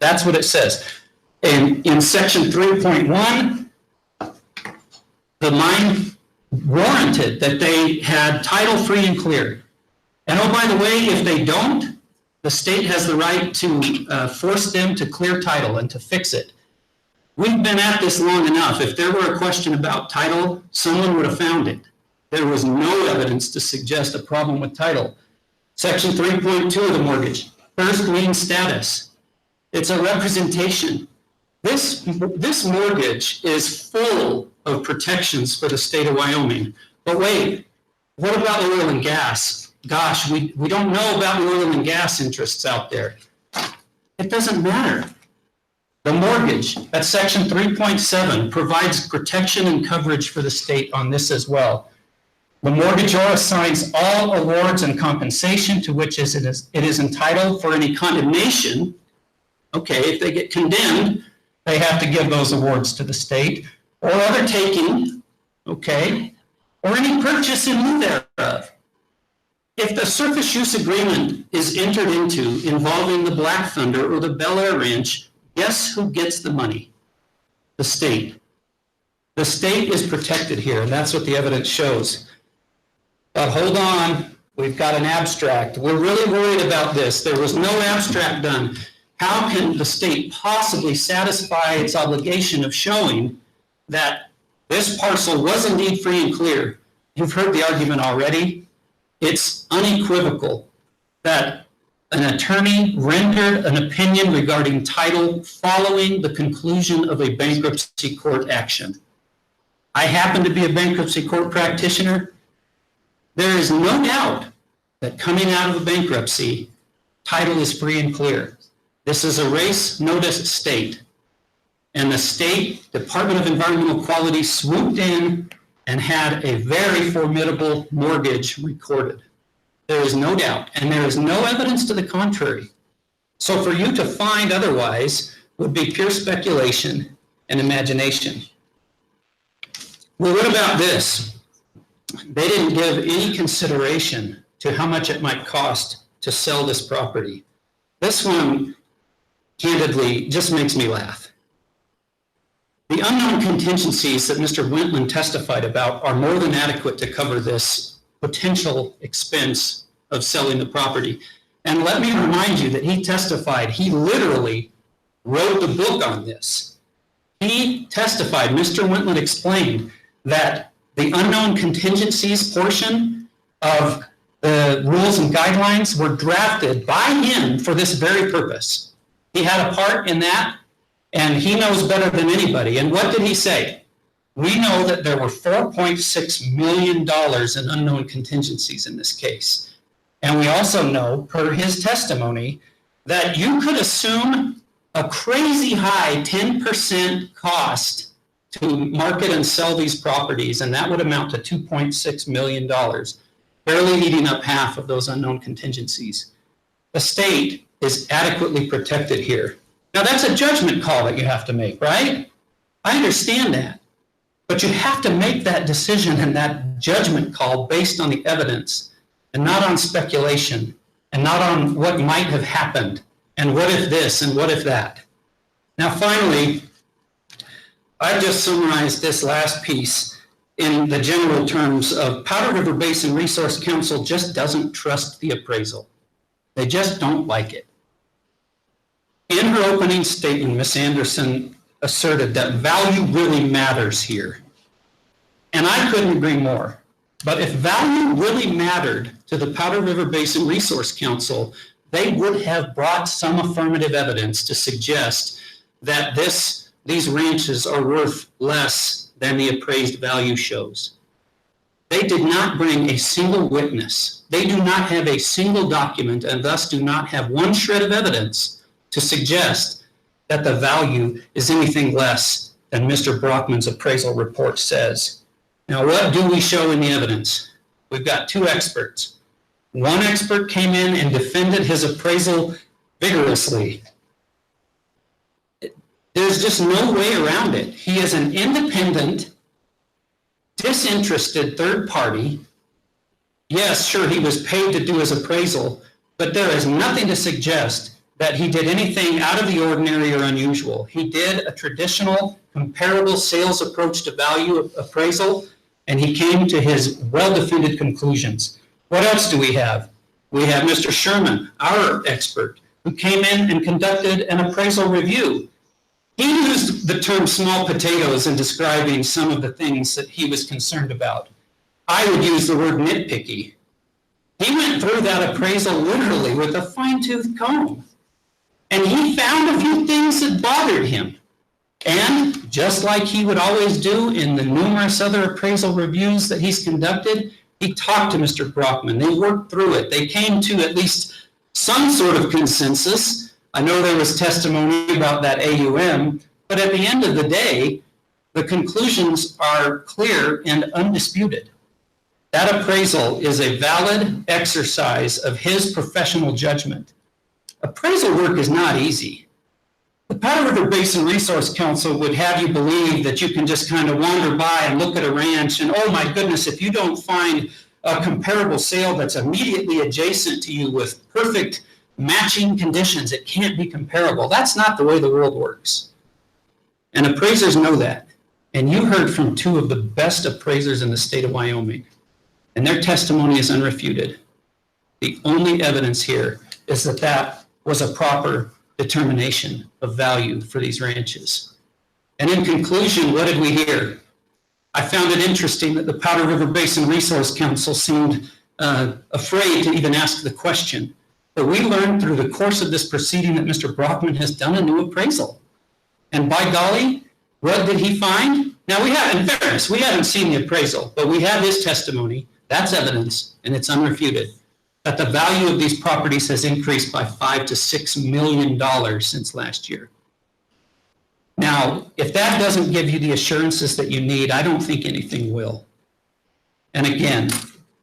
That's what it says. And in section 3.1, the mine warranted that they had title free and clear. And oh, by the way, if they don't, the state has the right to force them to clear title and to fix it. We've been at this long enough. If there were a question about title, someone would have found it. There was no evidence to suggest a problem with title. Section 3.2 of the mortgage, first lien status. It's a representation. This mortgage is full of protections for the state of Wyoming. But wait, what about the oil and gas? Gosh, we don't know about the oil and gas interests out there. It doesn't matter. The mortgage at section 3.7 provides protection and coverage for the state on this as well. The mortgagor assigns all awards and compensation to which it is entitled for any condemnation. Okay, if they get condemned, they have to give those awards to the state, or other taking, okay, or any purchase in lieu thereof. If the surface use agreement is entered into involving the Black Thunder or the Bel Air Ranch, guess who gets the money? The state. The state is protected here, and that's what the evidence shows. But hold on, we've got an abstract. We're really worried about this. There was no abstract done. How can the state possibly satisfy its obligation of showing that this parcel was indeed free and clear? You've heard the argument already. It's unequivocal that an attorney rendered an opinion regarding title following the conclusion of a bankruptcy court action. I happen to be a bankruptcy court practitioner. There is no doubt that coming out of a bankruptcy, title is free and clear. This is a race notice state, and the state Department of Environmental Quality swooped in and had a very formidable mortgage recorded. There is no doubt, and there is no evidence to the contrary. So for you to find otherwise would be pure speculation and imagination. Well, what about this? They didn't give any consideration to how much it might cost to sell this property. This one, candidly, just makes me laugh. The unknown contingencies that Mr. Wentland testified about are more than adequate to cover this potential expense of selling the property. And let me remind you that he testified, he literally wrote the book on this. He testified, Mr. Wentland explained that the unknown contingencies portion of the rules and guidelines were drafted by him for this very purpose. He had a part in that, and he knows better than anybody. And what did he say? We know that there were $4.6 million in unknown contingencies in this case. And we also know, per his testimony, that you could assume a crazy high 10% cost to market and sell these properties, and that would amount to $2.6 million, barely eating up half of those unknown contingencies. The state is adequately protected here. Now, that's a judgment call that you have to make, right? I understand that. But you have to make that decision and that judgment call based on the evidence and not on speculation and not on what might have happened and what if this and what if that. Now, finally, I've just summarized this last piece in the general terms of Powder River Basin Resource Council just doesn't trust the appraisal. They just don't like it. In her opening statement, Ms. Anderson asserted that value really matters here. And I couldn't agree more. But if value really mattered to the Powder River Basin Resource Council, they would have brought some affirmative evidence to suggest that these ranches are worth less than the appraised value shows. They did not bring a single witness. They do not have a single document and thus do not have one shred of evidence to suggest that the value is anything less than Mr. Brockman's appraisal report says. Now, what do we show in the evidence? We've got two experts. One expert came in and defended his appraisal vigorously. There's just no way around it. He is an independent, disinterested third party. Yes, sure, he was paid to do his appraisal, but there is nothing to suggest that he did anything out of the ordinary or unusual. He did a traditional comparable sales approach to value appraisal, and he came to his well-defended conclusions. What else do we have? We have Mr. Sherman, our expert, who came in and conducted an appraisal review. He used the term small potatoes in describing some of the things that he was concerned about. I would use the word nitpicky. He went through that appraisal literally with a fine-tooth comb. And he found a few things that bothered him. And just like he would always do in the numerous other appraisal reviews that he's conducted, he talked to Mr. Brockman. They worked through it. They came to at least some sort of consensus. I know there was testimony about that AUM, but at the end of the day, the conclusions are clear and undisputed. That appraisal is a valid exercise of his professional judgment. Appraisal work is not easy. The Powder River Basin Resource Council would have you believe that you can just kind of wander by and look at a ranch and, oh my goodness, if you don't find a comparable sale that's immediately adjacent to you with perfect matching conditions, it can't be comparable. That's not the way the world works. And appraisers know that. And you heard from two of the best appraisers in the state of Wyoming, and their testimony is unrefuted. The only evidence here is that that was a proper determination of value for these ranches. And in conclusion, what did we hear? I found it interesting that the Powder River Basin Resource Council seemed afraid to even ask the question. But we learned through the course of this proceeding that Mr. Brockman has done a new appraisal. And by golly, what did he find? Now we have, in fairness, we haven't seen the appraisal, but we have his testimony. That's evidence, and it's unrefuted, that the value of these properties has increased by $5 to $6 million since last year. Now, if that doesn't give you the assurances that you need, I don't think anything will. And again,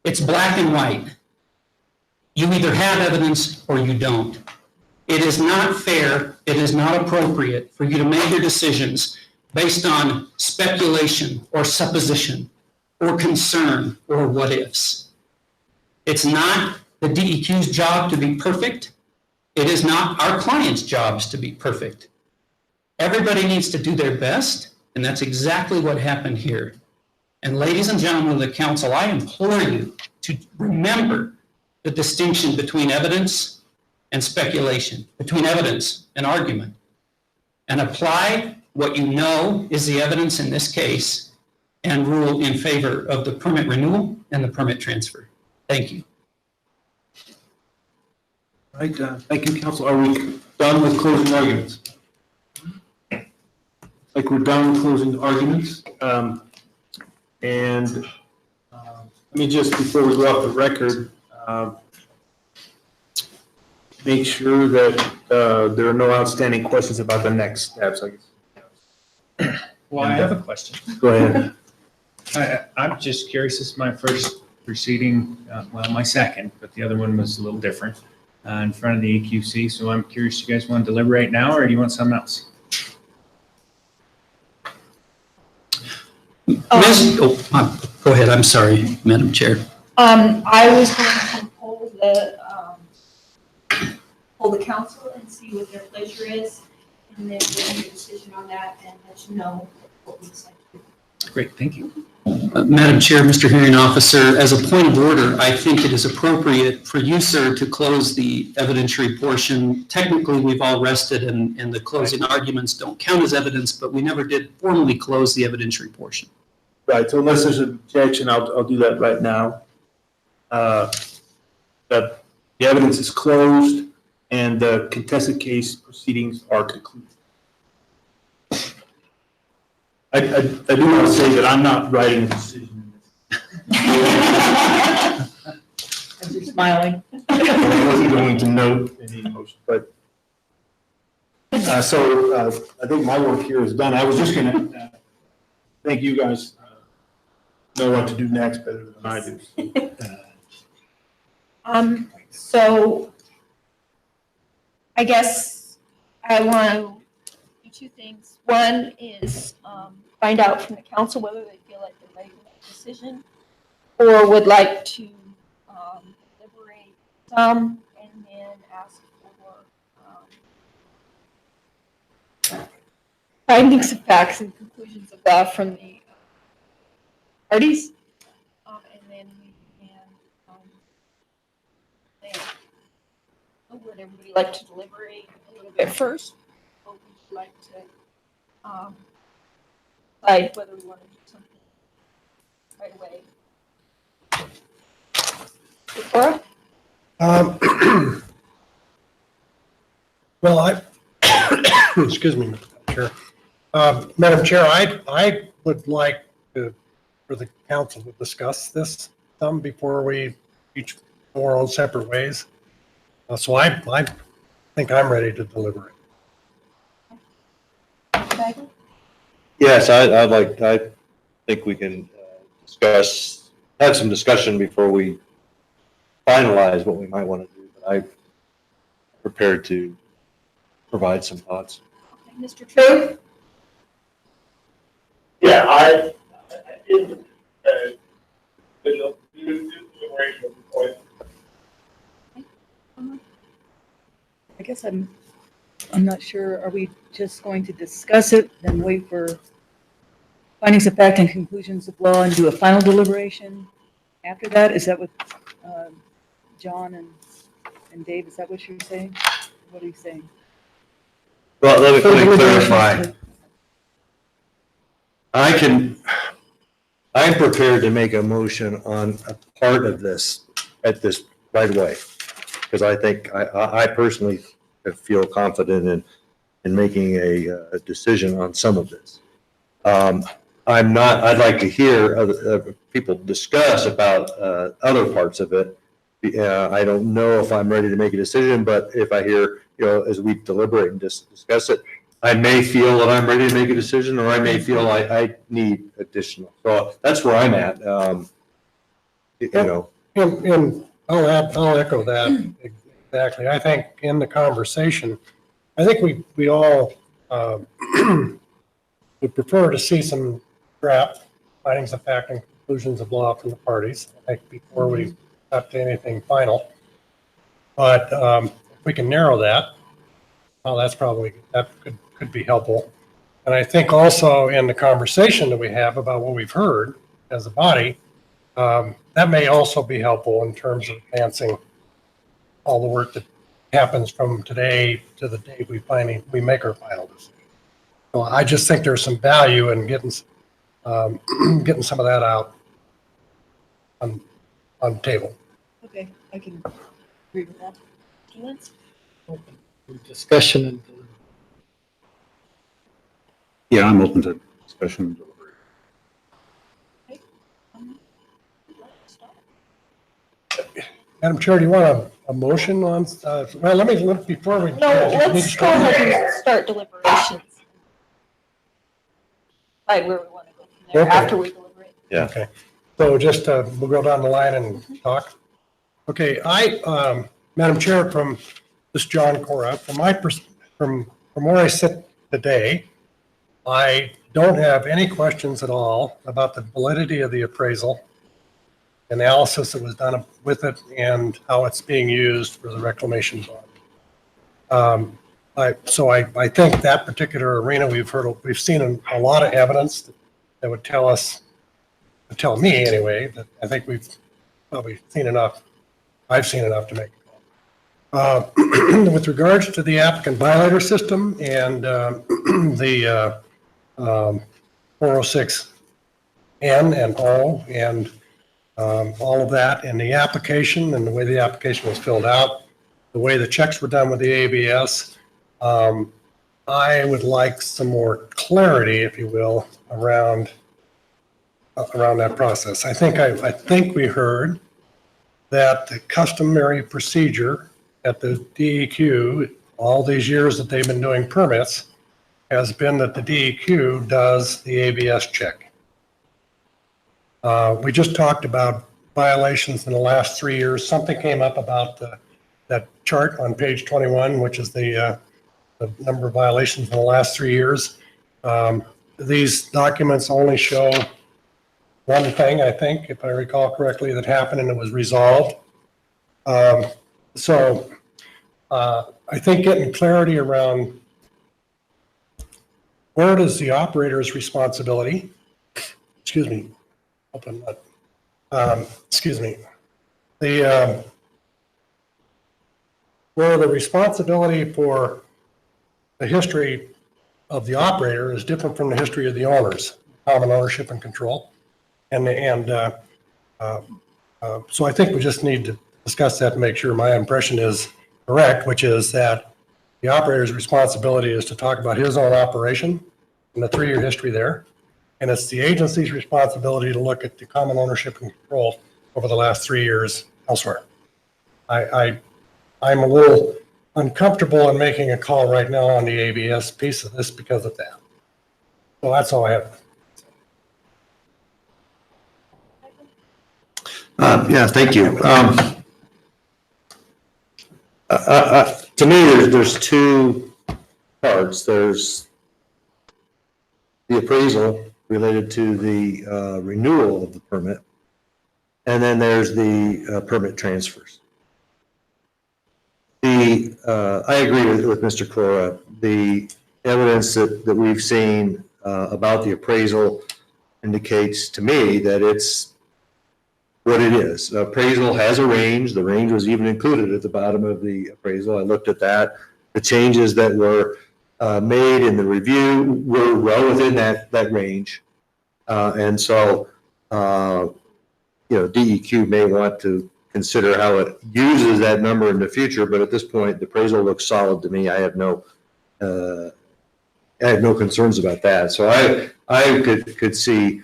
it's black and white. You either have evidence or you don't. It is not fair, it is not appropriate for you to make your decisions based on speculation or supposition or concern or what ifs. It's not the DEQ's job to be perfect. It is not our clients' jobs to be perfect. Everybody needs to do their best, and that's exactly what happened here. And ladies and gentlemen of the council, I implore you to remember the distinction between evidence and speculation, between evidence and argument, and apply what you know is the evidence in this case and rule in favor of the permit renewal and the permit transfer. Thank you. All right, thank you, counsel. Are we done with closing arguments? Like we're done with closing arguments. And let me just, before we go off the record, make sure that there are no outstanding questions about the next steps, I guess. Well, I have a question. Go ahead. I'm just curious, this is my first proceeding, well, my second, but the other one was a little different, in front of the AQC. So I'm curious, you guys want to deliberate now or do you want something else? Go ahead, I'm sorry, Madam Chair. I was going to poll the council and see what their pleasure is, and then we'll make a decision on that and let you know what we decide to do. Great, thank you. Madam Chair, Mr. Hearing Officer, as a point of order, I think it is appropriate for you, sir, to close the evidentiary portion. Technically, we've all rested and the closing arguments don't count as evidence, but we never did formally close the evidentiary portion. Right, so unless there's an objection, I'll do that right now. That the evidence is closed and the contested case proceedings are concluded. I do want to say that I'm not writing a decision. As you're smiling. I wasn't going to note any emotion, but, so I think my work here is done. I was just going to thank you guys. Know what to do next better than I do. So I guess I want to do two things. One is find out from the council whether they feel like they're ready to make a decision or would like to deliberate some and then ask for findings of facts and conclusions of that from the parties. And then we can would everybody like to deliberate a little bit first? Or would you like to decide whether we want to do something right away? Cora? Well, excuse me, Mr. Chair. Madam Chair, I would like for the council to discuss this some before we each go our own separate ways. So I think I'm ready to deliberate. Yes, I think we can have some discussion before we finalize what we might want to do, but I'm prepared to provide some thoughts. Okay, Mr. True? Yeah, I did the deliberation point. I guess I'm not sure, are we just going to discuss it, then wait for findings of fact and conclusions of law and do a final deliberation after that? Is that what John and Dave, is that what you're saying? What are you saying? Well, let me clarify. I'm prepared to make a motion on a part of this right away. Because I think, I personally feel confident in making a decision on some of this. I'd like to hear other people discuss about other parts of it. I don't know if I'm ready to make a decision, but if I hear, as we deliberate and discuss it, I may feel that I'm ready to make a decision, or I may feel I need additional. So that's where I'm at. And I'll echo that exactly. I think in the conversation, I think we all would prefer to see some draft findings of fact and conclusions of law from the parties, I think, before we up to anything final. But if we can narrow that, well, that could be helpful. And I think also in the conversation that we have about what we've heard as a body, that may also be helpful in terms of advancing all the work that happens from today to the day we make our final decision. So I just think there's some value in getting some of that out on the table. Okay, I can agree with that. Lance? Discussion and Yeah, I'm open to discussion and deliberation. Madam Chair, do you want a motion on, well, before we. No, let's go ahead and start deliberations. Decide where we want to go from there Okay. after we deliberate. Yeah. Okay, so just, we'll go down the line and talk. Okay, Madam Chair, this is John Cora, from where I sit today, I don't have any questions at all about the validity of the appraisal, analysis that was done with it, and how it's being used for the reclamation bond. I think that particular arena, we've seen a lot of evidence that would tell me anyway, that I think we've probably seen enough. I've seen enough to make a call. With regards to the applicant violator system and the 406N and O and all of that and the application and the way the application was filled out, the way the checks were done with the ABS, I would like some more clarity, if you will, around that process. I think we heard that the customary procedure at the DEQ, all these years that they've been doing permits, has been that the DEQ does the ABS check. We just talked about violations in the last 3 years. Something came up about that chart on page 21, which is the number of violations in the last 3 years. These documents only show one thing, I think, if I recall correctly, that happened and it was resolved. So I think getting clarity around where does the operator's responsibility, excuse me, open up, excuse me, where the responsibility for the history of the operator is different from the history of the owners, common ownership and control. So I think we just need to discuss that and make sure my impression is correct, which is that the operator's responsibility is to talk about his own operation and the 3-year history there. And it's the agency's responsibility to look at the common ownership and control over the last 3 years elsewhere. I'm a little uncomfortable in making a call right now on the ABS piece of this because of that. So that's all I have. Yeah, thank you. To me, there's two parts. There's the appraisal related to the renewal of the permit, and then there's the permit transfers. I agree with Mr. Cora. The evidence that we've seen about the appraisal indicates to me that it's what it is. Appraisal has a range. The range was even included at the bottom of the appraisal. I looked at that. The changes that were made in the review were well within that range. And so, DEQ may want to consider how it uses that number in the future, but at this point, the appraisal looks solid to me. I have no concerns about that. So I could see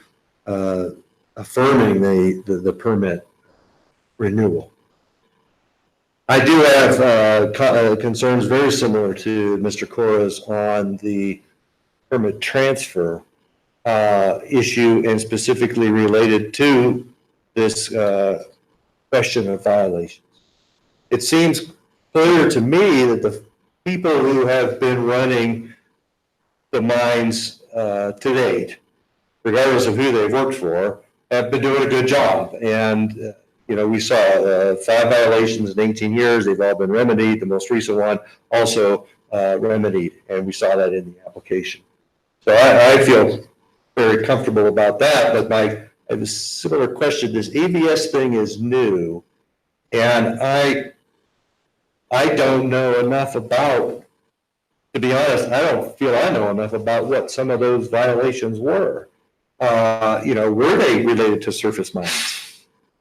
affirming the permit renewal. I do have concerns very similar to Mr. Cora's on the permit transfer issue, and specifically related to this question of violations. It seems clear to me that the people who have been running the mines to date, regardless of who they've worked for, have been doing a good job. And, we saw 5 violations in 18 years. They've all been remedied. The most recent one also remedied, and we saw that in the application. So I feel very comfortable about that, but I have a similar question. This ABS thing is new, and I don't know enough about, to be honest, I don't feel I know enough about what some of those violations were. Were they related to surface mines?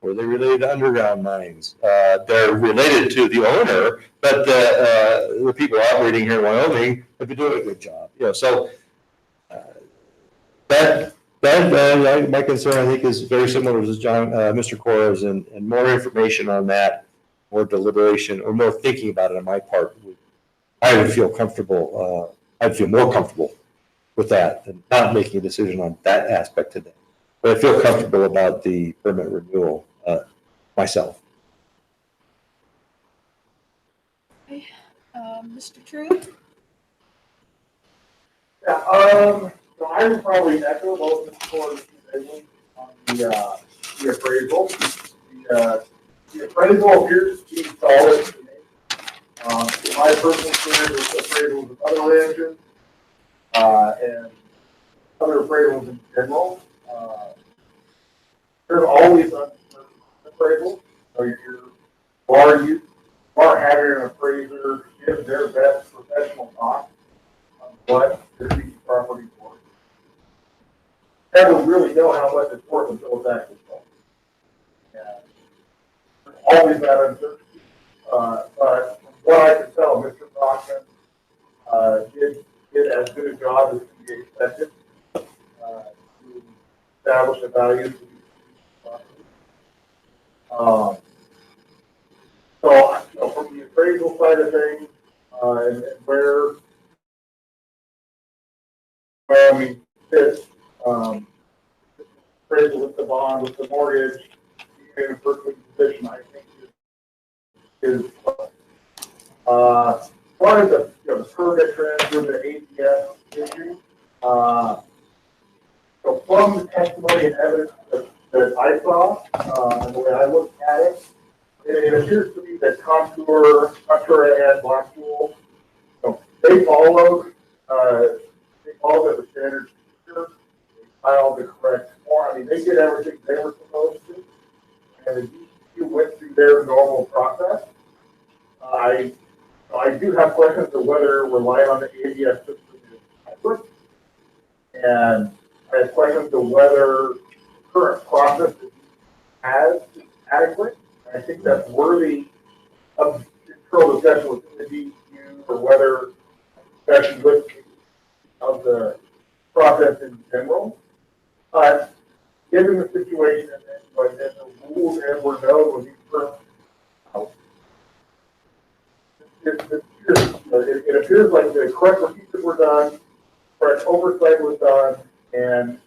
Were they related to underground mines? They're related to the owner, but the people operating here in Wyoming have been doing a good job. So my concern, I think, is very similar to Mr. Cora's, and more information on that, more deliberation, or more thinking about it on my part, I would feel comfortable. I'd feel more comfortable with that and not making a decision on that aspect today. But I feel comfortable about the permit renewal myself. Okay. Mr. True? Yeah, so I would probably echo both of the on the appraisal. The appraisal appears to be solid to me. My personal experience with appraisals of other legends, and other appraisals in general, There's always uncertainty in appraisal, so you are having an appraiser give their best professional thought on what their piece of property is worth. Never really know how much it's worth until it's actually sold. And there's always that uncertainty. But from what I can tell, Mr. Brockman did as good a job as can be expected to establish a value for these properties. So, from the appraisal side of things, and where I mean, this, appraisal with the bond, with the mortgage, being in a perfect position, I think is as far as the permit transfer, the APS issue, so from the testimony and evidence that I saw, and the way I looked at it, it appears to me that Contour and Blackpool, they followed the standard procedure. They filed the correct form. I mean, they did everything they were supposed to, and the DEQ went through their normal process. I do have questions of whether relying on the ABS system is adequate, and I have questions of whether the current process has is adequate. I think that's worthy of internal discussion within the DEQ, or whether discussion with of the process in general. But given the situation and the rules as were known when these first out, it appears like the correct procedures were done, correct oversight was done, and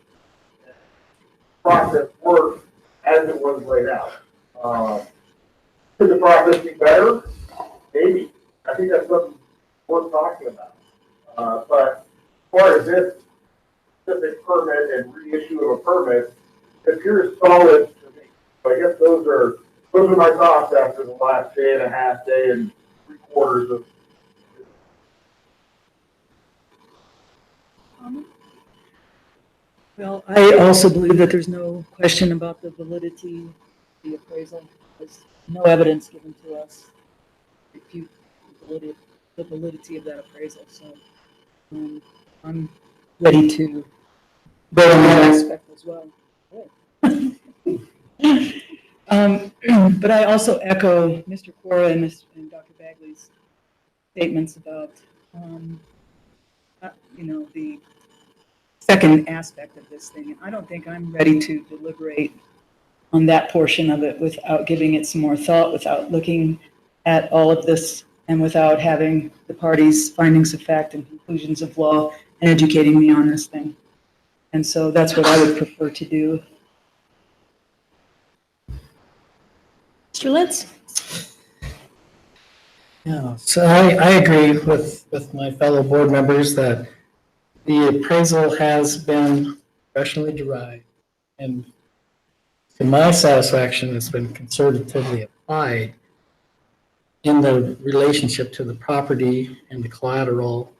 process worked as it was laid out. Could the process be better? Maybe. I think that's something worth talking about. But as far as this specific permit and reissue of a permit, it appears solid to me. So I guess those are my thoughts after the last day and a half, day and 3/4 of. Well, I also believe that there's no question about the validity of the appraisal. There's no evidence given to us to refute the validity of that appraisal. So I'm ready to vote on that aspect as well. But I also echo Mr. Cora and Dr. Bagley's statements about, the second aspect of this thing. I don't think I'm ready to deliberate on that portion of it without giving it some more thought, without looking at all of this, and without having the parties' findings of fact and conclusions of law and educating me on this thing. And so that's what I would prefer to do. Mr. Lentz? Yeah, so I agree with my fellow board members that the appraisal has been professionally derived, and to my satisfaction, it's been conservatively applied in the relationship to the property and the collateral,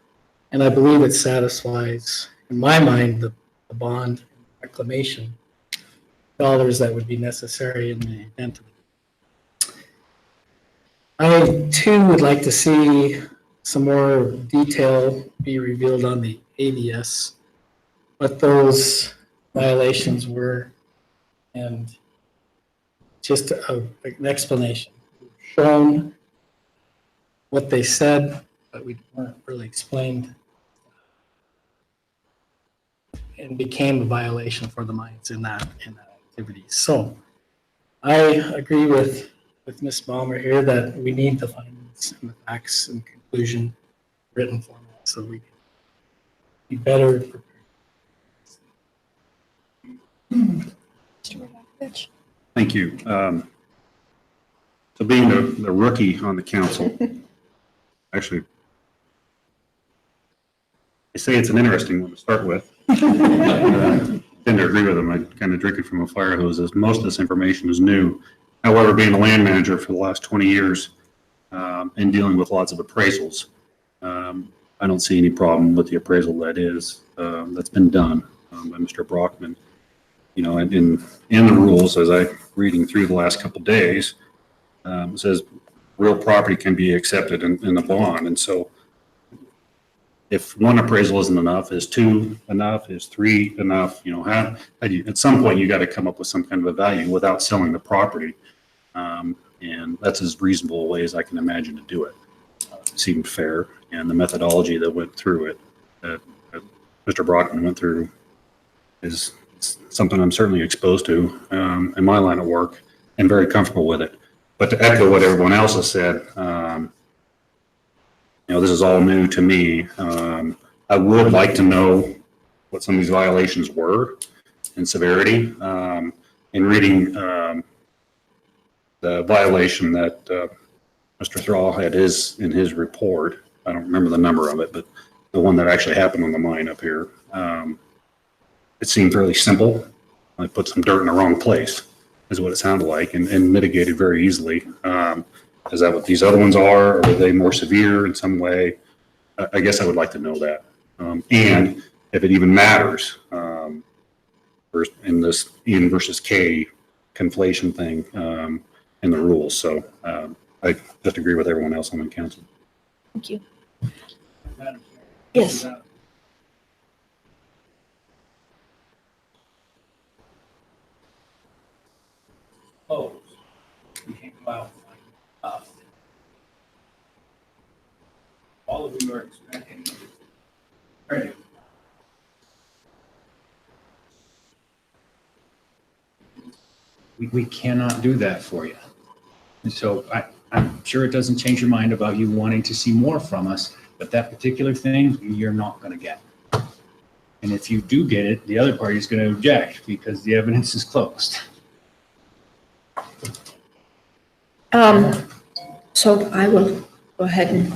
and I believe it satisfies, in my mind, the bond reclamation dollars that would be necessary in the event of it. I too would like to see some more detail be revealed on the ABS, what those violations were, and just an explanation. We've shown what they said, but we weren't really explained, and became a violation for the mines in that activity. So I agree with Ms. Balmer here that we need the findings and the facts and conclusion written format so we can be better prepared. Thank you. So being the rookie on the council, actually, I say it's an interesting one to start with. Tend to agree with them. I kind of drink it from a fire hose, as most of this information is new. However, being a land manager for the last 20 years and dealing with lots of appraisals, I don't see any problem with the appraisal that's been done by Mr. Brockman. in the rules, as I reading through the last couple of days, it says real property can be accepted in the bond. And so if one appraisal isn't enough, is two enough, is three enough, at some point you got to come up with some kind of a value without selling the property. And that's as reasonable a way as I can imagine to do it. It seemed fair, and the methodology that went through it, that Mr. Brockman went through, is something I'm certainly exposed to in my line of work and very comfortable with it. But to echo what everyone else has said, this is all new to me. I would like to know what some of these violations were in severity. In reading the violation that Mr. Thrall had in his report, I don't remember the number of it, but the one that actually happened on the mine up here, it seemed fairly simple. I put some dirt in the wrong place, is what it sounded like, and mitigated very easily. Is that what these other ones are, or are they more severe in some way? I guess I would like to know that. And if it even matters, in this N versus K conflation thing in the rules. So I just agree with everyone else on the council. Thank you. Madam Chair. Yes. Opposed? You can't go out. All of you are expecting. Ready. We cannot do that for you. And so I'm sure it doesn't change your mind about you wanting to see more from us, but that particular thing, you're not going to get. And if you do get it, the other party is going to object because the evidence is closed. So I will go ahead and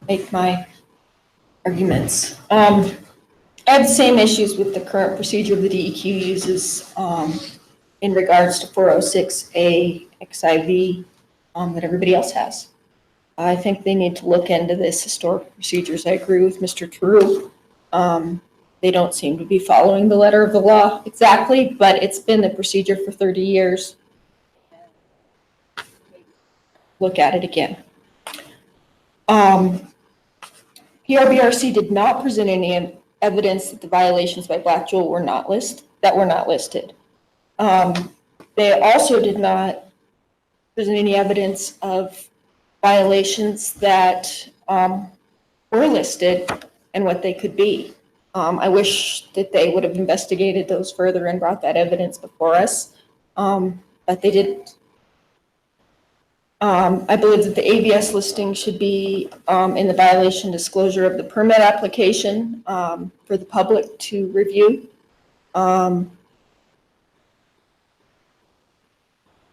make my arguments. I have the same issues with the current procedure the DEQ uses in regards to 406A XIV that everybody else has. I think they need to look into this historic procedures. I agree with Mr. True. They don't seem to be following the letter of the law exactly, but it's been the procedure for 30 years. Look at it again. PRBRC did not present any evidence that the violations by Black Jewel were not listed. They also did not present any evidence of violations that were listed and what they could be. I wish that they would have investigated those further and brought that evidence before us, but they didn't. I believe that the ABS listing should be in the violation disclosure of the permit application for the public to review.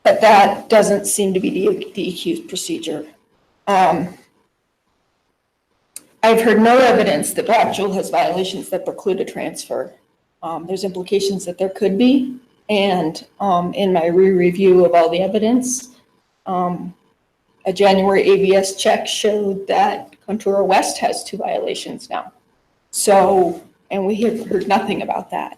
But that doesn't seem to be the DEQ's procedure. I've heard no evidence that Black Jewel has violations that preclude a transfer. There's implications that there could be, and in my re-review of all the evidence, a January ABS check showed that Contour West has 2 violations now. So, and we have heard nothing about that.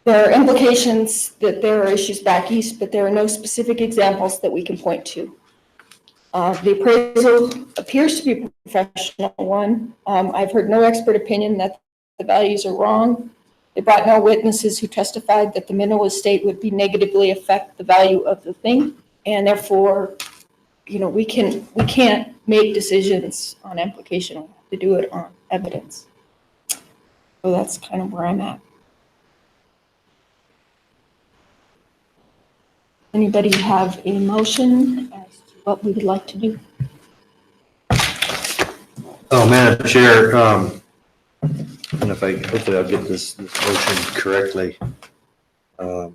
There are implications that there are issues back east, but there are no specific examples that we can point to. The appraisal appears to be a professional one. I've heard no expert opinion that the values are wrong. They brought no witnesses who testified that the mineral estate would negatively affect the value of the thing. And therefore, we can't make decisions on implication. We have to do it on evidence. So that's kind of where I'm at. Anybody have a motion as to what we would like to do? Oh, Madam Chair, and hopefully I'll get this motion correctly. I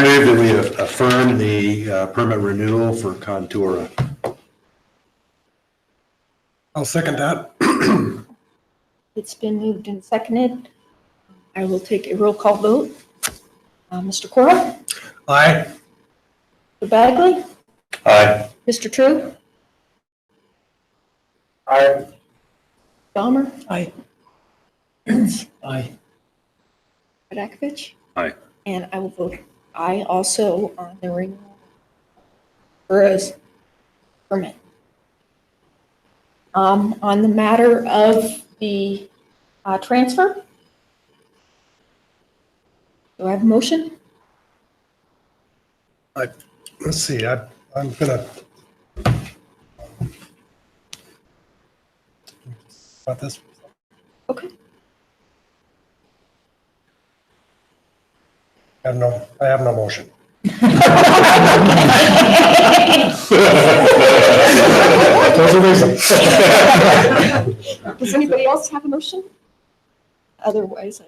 move that we affirm the permit renewal for Contour. I'll second that. It's been moved and seconded. I will take a roll call vote. Mr. Cora? Aye. Mr. Bagley? Aye. Mr. True? Aye. Dahmer? Aye. Aye. Radakevich? Aye. And I will vote aye also on the renewal for a permit. On the matter of the transfer, do I have a motion? Let's see, I'm gonna. About this. Okay. I have no motion. There's a reason. Does anybody else have a motion? Otherwise, I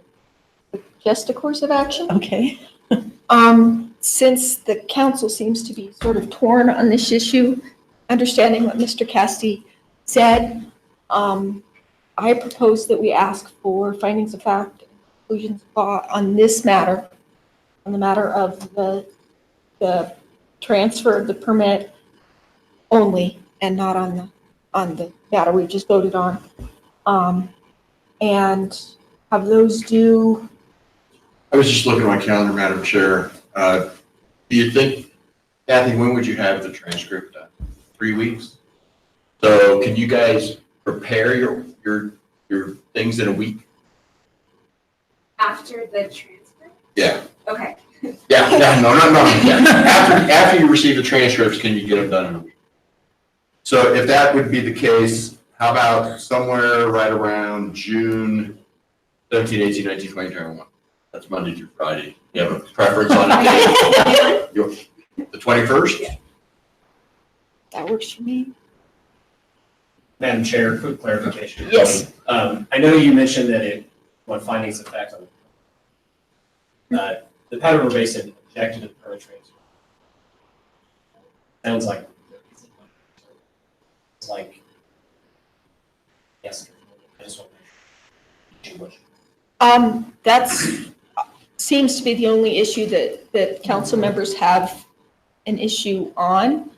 suggest a course of action. Okay. Since the council seems to be sort of torn on this issue, understanding what Mr. Cassidy said, I propose that we ask for findings of fact, and conclusions of law on this matter, on the matter of the transfer of the permit only, and not on the matter we just voted on. And have those due, I was just looking at my calendar, Madam Chair. Do you think, Kathy, when would you have the transcript done? 3 weeks? So can you guys prepare your things in a week? After the transfer? Yeah. Okay. Yeah, no. Yeah. After you receive the transcripts, can you get them done in a week? So if that would be the case, how about somewhere right around June 17, 18, 19, 20, 21? That's Monday through Friday. You have a preference on it? The 21st? Yeah. that works for me. Madam Chair, quick clarification. Yes. I know you mentioned that it, what findings of fact on the Powder River Basin objected to the permit transfer. Sounds like it's like yes. I just want to make sure. That's, seems to be the only issue that council members have an issue on.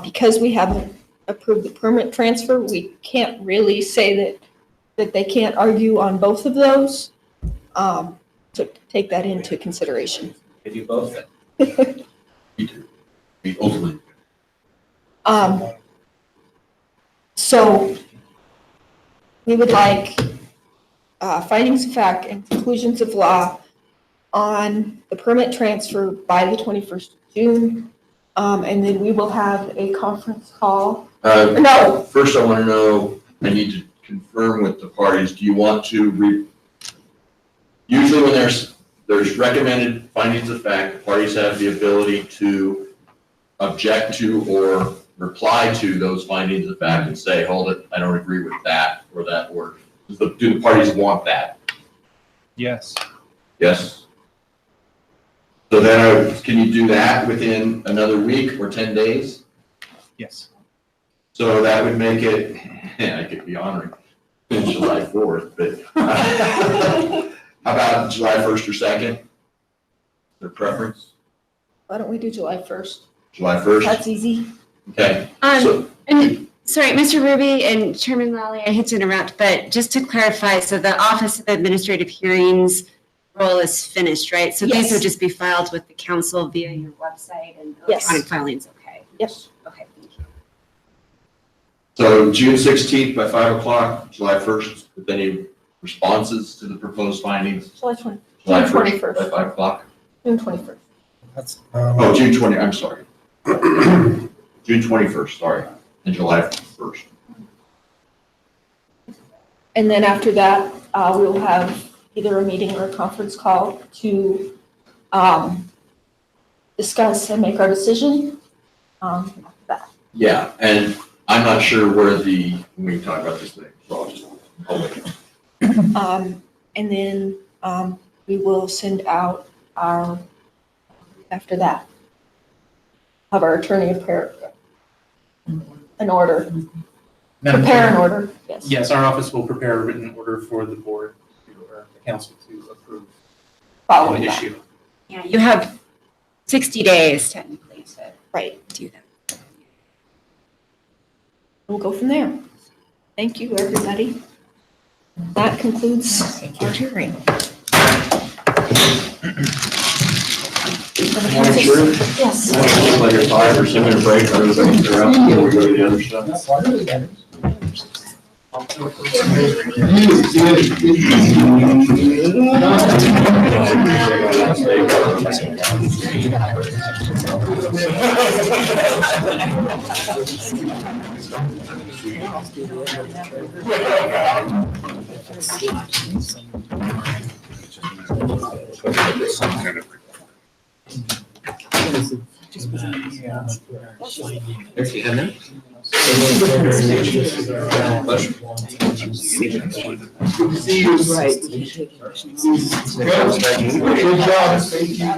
Because we haven't approved the permit transfer, we can't really say that they can't argue on both of those. So take that into consideration. They do both. Me too. Ultimately. So we would like findings of fact and conclusions of law on the permit transfer by the 21st of June. And then we will have a conference call. No, First, I want to know, I need to confirm with the parties, do you want to usually when there's recommended findings of fact, the parties have the ability to object to or reply to those findings of fact and say, hold it, I don't agree with that or that, or do the parties want that? Yes. Yes? So then can you do that within another week or 10 days? Yes. So that would make it, I could be honoring July 4th, but how about July 1st or 2nd? Their preference? why don't we do July 1st? July 1st? That's easy. Okay. And sorry, Mr. Ruby and Chairman Lally, I hate to interrupt, but just to clarify, so the Office of Administrative Hearings role is finished, right? So these Yes. would just be filed with the council via your website and Yes. electronic filings, okay? Yes. Okay, thank you. So June 16th by 5 o'clock, July 1st, with any responses to the proposed findings? July 20, July June 1st 21st. by 5 o'clock? June 21st. That's, Oh, June 20, I'm sorry. June 21st, sorry, and July 1st. And then after that, we'll have either a meeting or a conference call to discuss and make our decision. After that. Yeah, and I'm not sure where when we talk about this thing, so I'll wait. And then we will send out after that, have our attorney prepare an order. Madam Prepare an Chair, order, yes. yes, our office will prepare a written order for the board or the council to approve Following the that, issue. Yeah, you have 60 days technically to right. do that. We'll go from there. Thank you, everybody. That concludes our hearing. Yes. Like a 5 or 7 minute break, or everybody clear out before we go to the other stuff.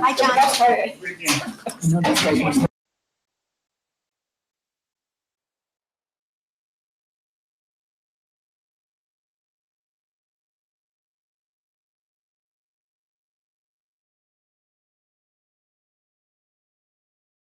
Hi, John.